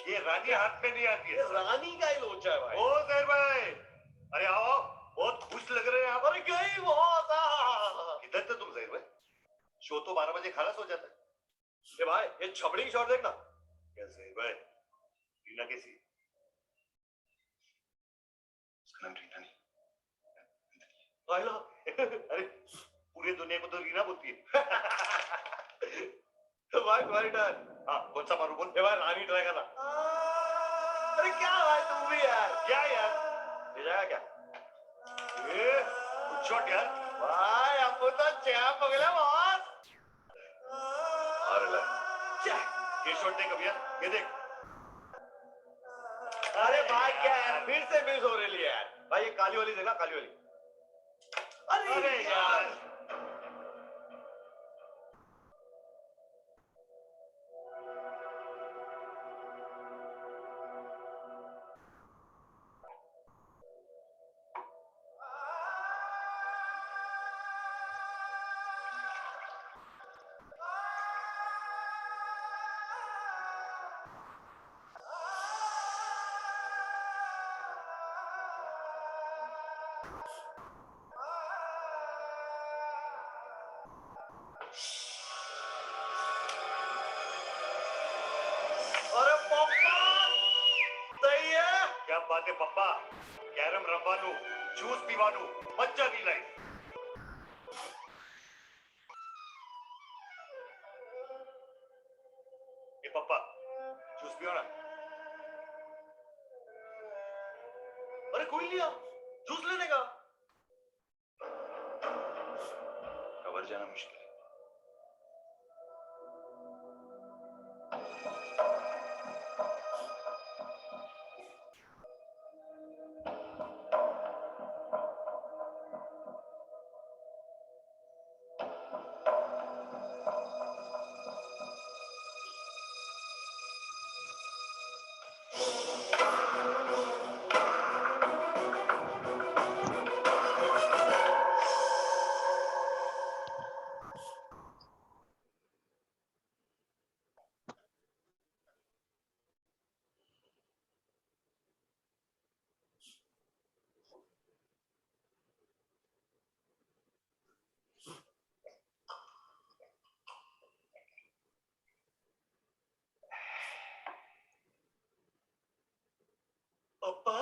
ये रानी हाथ में नहीं आती है, रानी का ही लोचा है भाई। ओ जहर भाई, अरे आओ, बहुत खुश लग रहे हैं आप। अरे गई बहुत, किधर थे तुम जहर भाई? शो तो 12 बजे खाना हो जाता है। ये भाई, ये छबड़ी शॉट देखना। कैसे भाई, रीना कैसी? उसका नाम रीना नहीं, अरे पूरी दुनिया को तो रीना बोलती है। तो भाई तुम्हारी टर्न। हाँ, कौन सा मारू बोल? भाई रानी ट्राई करना। अरे क्या भाई तुम भी यार, क्या यार, ले जाएगा क्या? गुड शॉट यार भाई, आपको तो चैप हो गया बहुत। अरे ये शॉट देख अभी यार, ये देख। अरे भाई क्या यार, फिर से मिस हो रही है यार भाई, ये काली वाली देखा, काली वाली। अरे यार अरे पप्पा सही है। क्या बात है पप्पा, कैरम रमवानु, जूस पीवानु, मज्जा की लाइफ। ये पप्पा जूस पियो ना। अरे कोई लिया जूस लेने का। कवर जाना मुश्किल है। पप्पा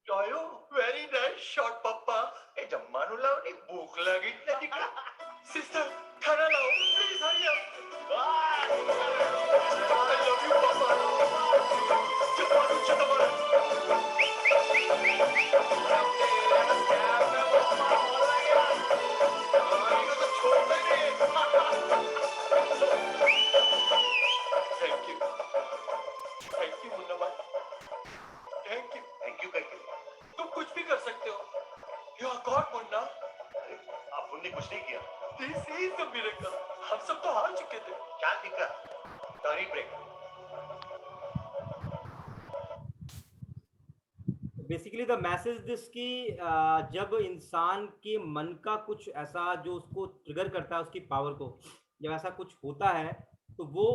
જોયું વેરી નાઇસ શોટ પપ્પા એ જમવાનું લાવ ની ભૂખ લાગી જ નથી સિસ્ટર ખાના લાવો please Hari up I love you પપ્પા જમવાનું છે તમારે थैंक यू मुन्ना भाई थैंक यू करके तुम कुछ भी कर सकते हो। You are God Munna. आपने कुछ नहीं किया। This is the miracle. हम सब तो हार चुके थे। क्या दिक्कत? टर्नी break. Basically the message this की जब इंसान के मन का कुछ ऐसा जो उसको ट्रिगर करता है उसकी पावर को, जब ऐसा कुछ होता है तो वो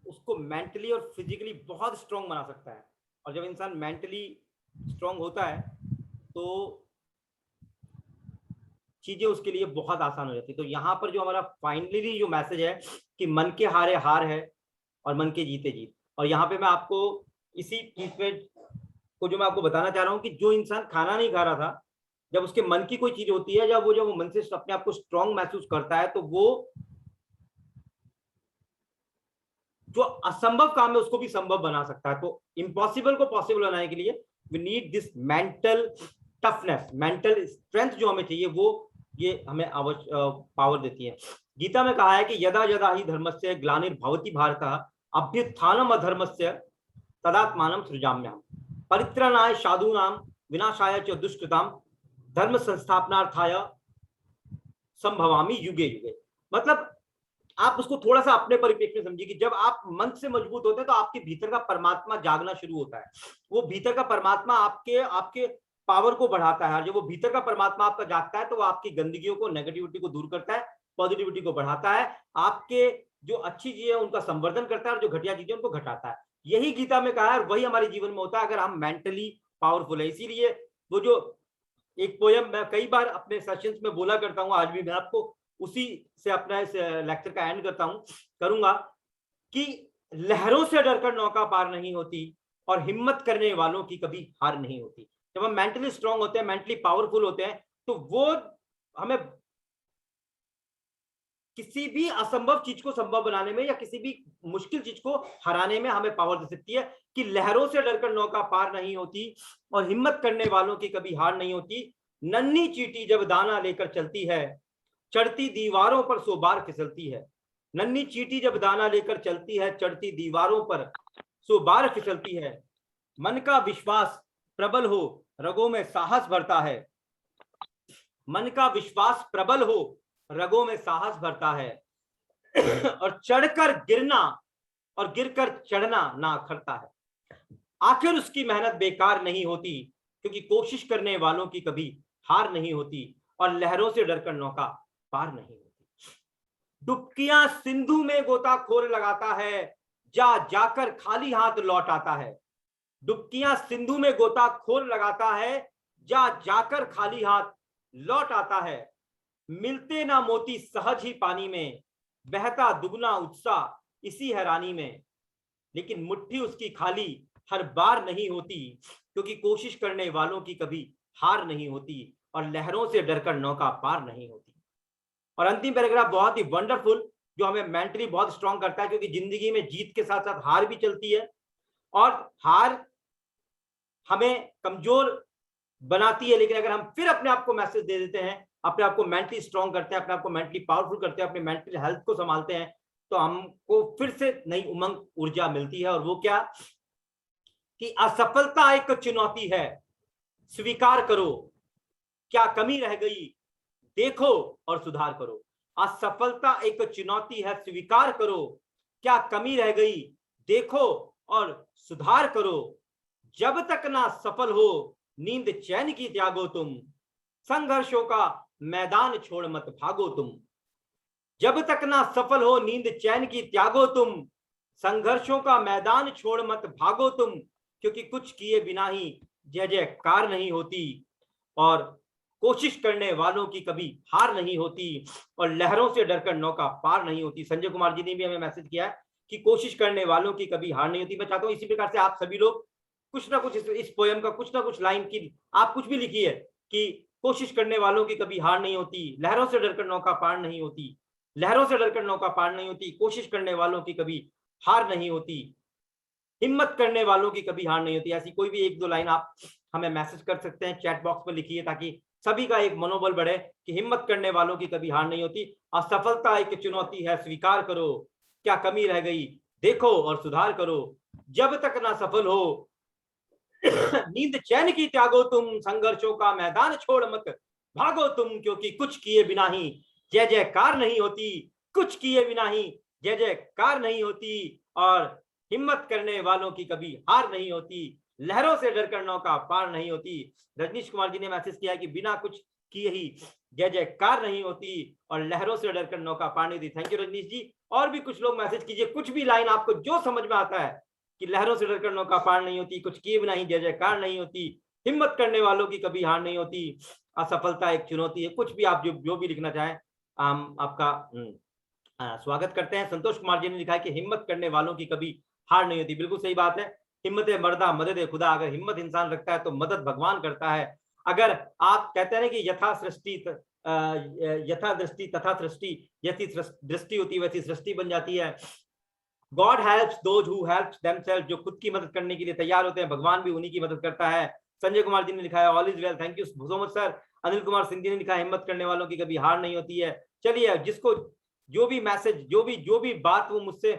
उसको मेंटली और फिजिकली बहुत स्ट्रांग बना सकता है। और जब इंसान मेंटली स्ट्रांग होता है तो चीजें उसके लिए बहुत आसान हो जाती है। तो यहाँ पर जो हमारा फाइनली जो मैसेज है कि मन के हारे हार है और मन के जीते जीत। और यहाँ पे मैं आपको इसी चीज पे को जो मैं आपको बताना चाह रहा हूँ कि जो इंसान खाना नहीं खा रहा था, जब उसके मन की कोई चीज होती है, जब वो मन से अपने आप को स्ट्रांग महसूस करता है तो वो जो असंभव काम है उसको भी संभव बना सकता है। तो इम्पॉसिबल को पॉसिबल बनाने के लिए we need this mental toughness, mental strength जो हमें चाहिए, वो ये हमें पावर देती है। गीता में कहा है कि यदा यदा ही धर्मस्य ग्लानिर्भवति भारतः अभ्युत्थानम अधर्मस्य तदात्मानं सृजाम्यहम् परित्राणाय साधूनां विनाशाय च दुष्कृतां धर्म संस्थापनार्थाय संभवामि युगे युगे। मतलब आप उसको थोड़ा सा अपने परिप्रेक्ष्य में समझिए कि जब आप मन से मजबूत होते हैं तो आपके भीतर का परमात्मा जागना शुरू होता है। वो भीतर का परमात्मा आपके पावर को बढ़ाता है। और जब वो भीतर का परमात्मा आपका जागता है तो वो आपकी गंदगियों को, नेगेटिविटी को दूर करता है, पॉजिटिविटी को बढ़ाता है, आपके जो अच्छी चीजें हैं उनका संवर्धन करता है और जो घटिया चीजें उनको घटाता है। यही गीता में कहा है और वही हमारे जीवन में होता है अगर हम मेंटली पावरफुल है। इसीलिए वो जो एक पोयम मैं कई बार अपने सेशंस में बोला करता हूँ, आज भी मैं आपको उसी से अपना इस लेक्चर का एंड करूंगा कि लहरों से डरकर नौका पार नहीं होती और हिम्मत करने वालों की कभी हार नहीं होती। जब हम मेंटली स्ट्रांग होते हैं, मेंटली पावरफुल होते हैं, तो वो हमें किसी भी असंभव चीज को संभव बनाने में या किसी भी मुश्किल चीज को हराने में हमें पावर दे सकती है कि लहरों से डरकर नौका पार नहीं होती और हिम्मत करने वालों की कभी हार नहीं होती। नन्ही चींटी जब दाना लेकर चलती है, चढ़ती दीवारों पर 100 बार फिसलती है। नन्ही चींटी जब दाना लेकर चलती है, चढ़ती दीवारों पर 100 बार फिसलती है। मन का विश्वास प्रबल हो, रगों में साहस भरता है। मन का विश्वास प्रबल हो, रगों में साहस भरता है। और चढ़कर गिरना और गिरकर चढ़ना ना अखरता है। आखिर उसकी मेहनत बेकार नहीं होती क्योंकि कोशिश करने वालों की कभी हार नहीं होती और लहरों से डरकर नौका पार नहीं होती। डुबकियां सिंधु में गोताखोर लगाता है, जा जाकर खाली हाथ लौट आता है। डुबकियां सिंधु में गोताखोर लगाता है, जा जाकर खाली हाथ लौट आता है। मिलते ना मोती सहज ही पानी में, बहता दुगना उत्साह इसी हैरानी में। लेकिन मुट्ठी उसकी खाली हर बार नहीं होती, क्योंकि कोशिश करने वालों की कभी हार नहीं होती, और लहरों से डरकर नौका पार नहीं होती। और अंतिम पैराग्राफ बहुत ही वंडरफुल, जो हमें मेंटली बहुत स्ट्रांग करता है, क्योंकि जिंदगी में जीत के साथ साथ हार भी चलती है, और हार हमें कमजोर बनाती है। लेकिन अगर हम फिर अपने आप को मैसेज दे देते हैं, अपने आप को मेंटली स्ट्रांग करते हैं, अपने आप को मेंटली पावरफुल करते हैं, अपने मेंटल हेल्थ को संभालते हैं, तो हमको फिर से नई उमंग ऊर्जा मिलती है। और वो क्या कि असफलता एक चुनौती है, स्वीकार करो, क्या कमी रह गई देखो और सुधार करो। असफलता एक चुनौती है, स्वीकार करो, क्या कमी रह गई देखो और सुधार करो। जब तक ना सफल हो नींद चैन की त्यागो तुम, संघर्षों का मैदान छोड़ मत भागो तुम। जब तक ना सफल हो नींद चैन की त्यागो तुम, संघर्षों का मैदान छोड़ मत भागो तुम। क्योंकि कुछ किए बिना ही जय जयकार नहीं होती, और कोशिश करने वालों की कभी हार नहीं होती, और लहरों से डरकर नौका पार नहीं होती। संजय कुमार जी ने भी हमें मैसेज किया है कि कोशिश करने वालों की कभी हार नहीं होती। मैं चाहता हूं इसी प्रकार से आप सभी लोग कुछ ना कुछ इस पोयम का कुछ ना कुछ लाइन की आप कुछ भी लिखिए कि कोशिश करने वालों की कभी हार नहीं होती, लहरों से डरकर नौका पार नहीं होती, लहरों से डरकर नौका पार नहीं होती, कोशिश करने वालों की कभी हार नहीं होती, हिम्मत करने वालों की कभी हार नहीं होती। ऐसी कोई भी एक दो लाइन आप हमें मैसेज कर सकते हैं, चैट बॉक्स में लिखिए, ताकि सभी का एक मनोबल बढ़े कि हिम्मत करने वालों की कभी हार नहीं होती। असफलता एक चुनौती है, स्वीकार करो, क्या कमी रह गई देखो और सुधार करो। जब तक ना सफल हो नींद चैन की त्यागो तुम, संघर्षों का मैदान छोड़ मत भागो तुम। क्योंकि कुछ किए बिना ही जय जयकार नहीं होती, कुछ किए बिना ही जय जयकार नहीं होती, और हिम्मत करने वालों की कभी हार नहीं होती, लहरों से डरकर नौका पार नहीं होती। रजनीश कुमार जी ने मैसेज किया कि बिना कुछ किए ही जय जयकार नहीं होती, और लहरों से डरकर नौका पार नहीं होती। थैंक यू रजनीश जी। और भी कुछ लोग मैसेज कीजिए, कुछ भी लाइन आपको जो समझ में आता है कि लहरों से डरकर नौका पार नहीं होती, कुछ किए बिना ही जय जयकार नहीं होती, हिम्मत करने वालों की कभी हार नहीं होती, असफलता एक चुनौती है। कुछ भी आप जो भी लिखना चाहें हम आपका स्वागत करते हैं। संतोष कुमार जी ने लिखा है कि हिम्मत करने वालों की कभी हार नहीं होती। बिल्कुल सही बात है, हिम्मत मर्दा मदद खुदा। अगर हिम्मत इंसान रखता है तो मदद भगवान करता है। अगर आप कहते हैं कि यथा दृष्टि तथा सृष्टि, जैसी दृष्टि होती है वैसी सृष्टि बन जाती है। God helps those who helps themselves, जो खुद की मदद करने के लिए तैयार होते हैं, भगवान भी उन्हीं की मदद करता है। संजय कुमार जी ने लिखा है all is well, thank you so much sir. Anil Kumar Singh ji ने लिखा है हिम्मत करने वालों की कभी हार नहीं होती है। चलिए, जिसको जो भी मैसेज, जो भी बात वो मुझसे,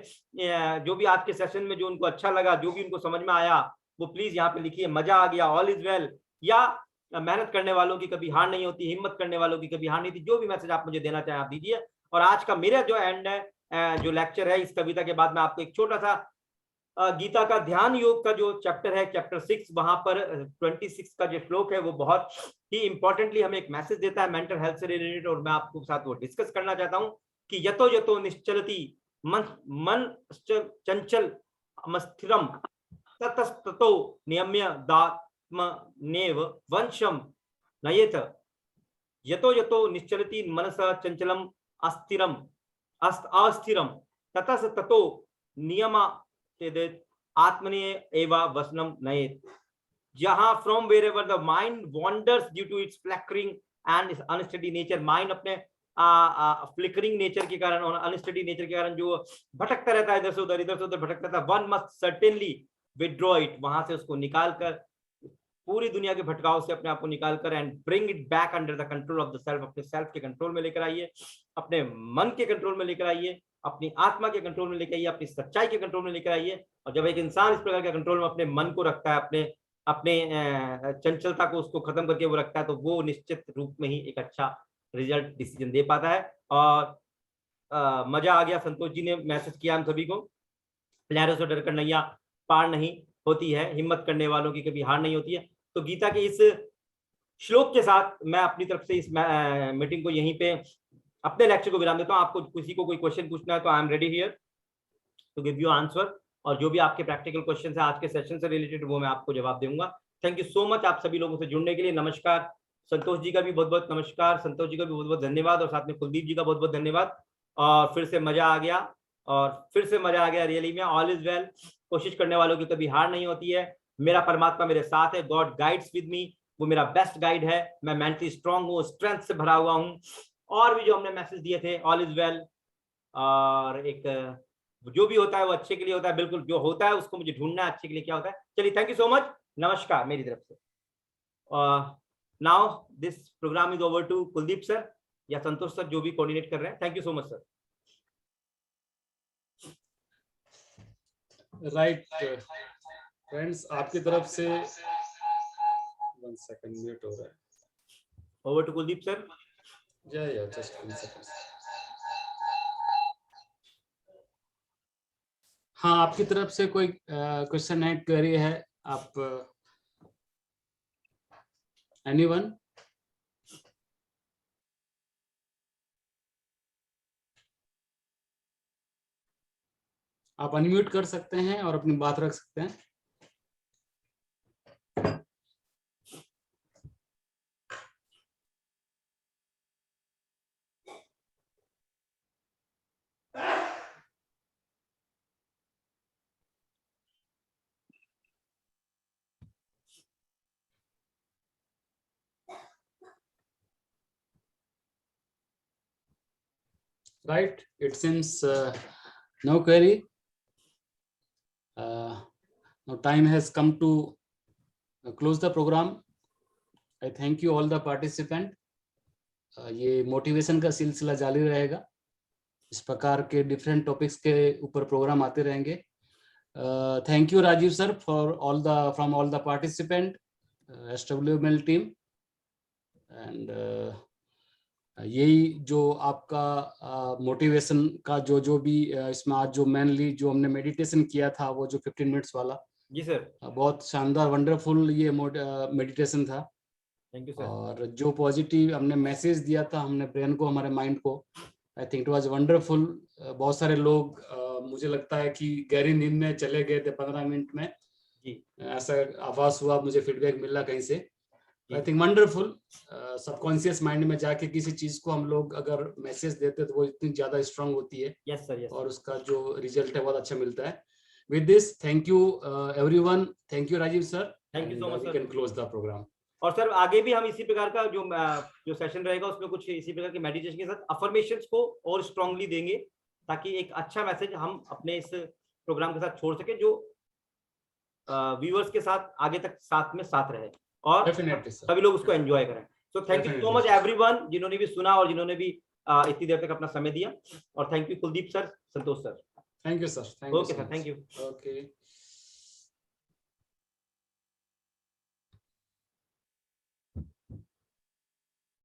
जो भी आज के सेशन में जो उनको अच्छा लगा, जो भी उनको समझ में आया, वो प्लीज यहाँ पे लिखिए। मजा आ गया, ऑल इज वेल, या मेहनत करने वालों की कभी हार नहीं होती, हिम्मत करने वालों की कभी हार नहीं होती। जो भी मैसेज आप मुझे देना चाहें आप दीजिए। और आज का मेरा जो एंड है, जो लेक्चर है, इस कविता के बाद मैं आपको एक छोटा सा गीता का ध्यान योग का जो चैप्टर है, चैप्टर 6, वहां पर 26 का जो श्लोक है वो बहुत ही इंपॉर्टेंटली हमें एक मैसेज देता है मेंटल हेल्थ से रिलेटेड, और मैं आपको साथ वो डिस्कस करना चाहता हूं कि यतो यतो निश्चलति मन चंचल स्थिरम ततस्ततो नियम्य दात्मनेव वंशम नयेत। यतो यतो निश्चलति मनसा चंचलम अस्थिरम ततस्ततो नियमा आत्मने एवा वसनम नयेत। जहां from wherever the mind wanders due to its flickering and unsteady nature, mind अपने फ्लिकरिंग नेचर के कारण और अनस्टडी नेचर के कारण जो भटकता रहता है, इधर से उधर भटकता रहता है, one must certainly withdraw it, वहां से उसको निकाल कर, पूरी दुनिया के भटकाव से अपने आप को निकाल कर, and bring it back under the control of the self, अपने सेल्फ के कंट्रोल में लेकर आइए, अपने मन के कंट्रोल में लेकर आइए, अपनी आत्मा के कंट्रोल में लेकर आइए, अपनी सच्चाई के कंट्रोल में लेकर आइए। और जब एक इंसान इस प्रकार के कंट्रोल में अपने मन को रखता है, अपने चंचलता को उसको खत्म करके वो रखता है, तो वो निश्चित रूप में ही एक अच्छा रिजल्ट डिसीजन दे पाता है। और मजा आ गया, संतोष जी ने मैसेज किया हम सभी को, लहरों से डरकर नैया पार नहीं होती है, हिम्मत करने वालों की कभी हार नहीं होती है। तो गीता के इस श्लोक के साथ मैं अपनी तरफ से इस मीटिंग को यहीं पे, अपने लेक्चर को विराम देता हूं। आपको किसी को कोई क्वेश्चन पूछना है तो I am ready here to give you answer, और जो भी आपके प्रैक्टिकल क्वेश्चन है आज के सेशन से रिलेटेड वो मैं आपको जवाब दूंगा। थैंक यू सो मच आप सभी लोगों से जुड़ने के लिए। नमस्कार, संतोष जी का भी बहुत बहुत नमस्कार, संतोष जी का भी बहुत बहुत धन्यवाद, और साथ में कुलदीप जी का बहुत बहुत धन्यवाद। और फिर से मजा आ गया, रियली में। All is well. कोशिश करने वालों की कभी हार नहीं होती है। मेरा परमात्मा मेरे साथ है, गॉड गाइड्स विद मी, वो मेरा बेस्ट गाइड है। मैं मेंटली स्ट्रांग हूँ, स्ट्रेंथ से भरा हुआ हूँ। और भी जो हमने मैसेज दिए थे, ऑल इज वेल। और एक जो भी होता है वो अच्छे के लिए होता है, बिल्कुल जो होता है उसको मुझे ढूंढना है अच्छे के लिए क्या होता है। चलिए, थैंक यू सो मच, नमस्कार मेरी तरफ से। Now this program is over to Kuldeep sir या संतोष सर, जो भी कोऑर्डिनेट कर रहे हैं। Thank you so much sir. Right friends, आपकी तरफ से 1 सेकंड म्यूट हो रहा है। Over to Kuldeep sir. Just 1 second. हाँ, आपकी तरफ से कोई क्वेश्चन है, क्वेरी है? आप एनीवन? आप अनम्यूट कर सकते हैं और अपनी बात रख सकते हैं। Right, it seems no query. Now time has come to close the program. I thank you all the participant. ये मोटिवेशन का सिलसिला जारी रहेगा। इस प्रकार के डिफरेंट टॉपिक्स के ऊपर प्रोग्राम आते रहेंगे। Thank you Rajeev sir for all the from all the participant, SWML team. And यही जो आपका मोटिवेशन का जो भी इसमें आज जो मेनली जो हमने मेडिटेशन किया था, वो जो 15 मिनट्स वाला, जी सर, बहुत शानदार वंडरफुल ये मेडिटेशन था। Thank you sir. और जो पॉजिटिव हमने मैसेज दिया था हमने ब्रेन को, हमारे माइंड को, I think it was wonderful. बहुत सारे लोग मुझे लगता है कि गहरी नींद में चले गए थे 15 मिनट में जी, ऐसा आभास हुआ, मुझे फीडबैक मिला कहीं से। I think wonderful. Subconscious mind में जाके किसी चीज को हम लोग अगर मैसेज देते तो वो इतनी ज्यादा स्ट्रांग होती है। Yes sir, yes. और उसका जो रिजल्ट है बहुत अच्छा मिलता है। With this, thank you everyone. Thank you Rajeev sir. Thank you so much we sir. Can close the program. और सर आगे भी हम इसी प्रकार का जो सेशन रहेगा उसमें कुछ इसी प्रकार के मेडिटेशन के साथ अफर्मेशंस को और स्ट्रांगली देंगे, ताकि एक अच्छा मैसेज हम अपने इस प्रोग्राम के साथ छोड़ सके, जो व्यूअर्स के साथ आगे तक साथ में साथ रहे और सभी लोग उसको एंजॉय करें। So thank you so much everyone, जिन्होंने भी सुना और जिन्होंने भी इतनी देर तक अपना समय दिया। और thank you Kuldeep sir, Santosh sir. Thank you sir. Okay sir, thank you. Okay.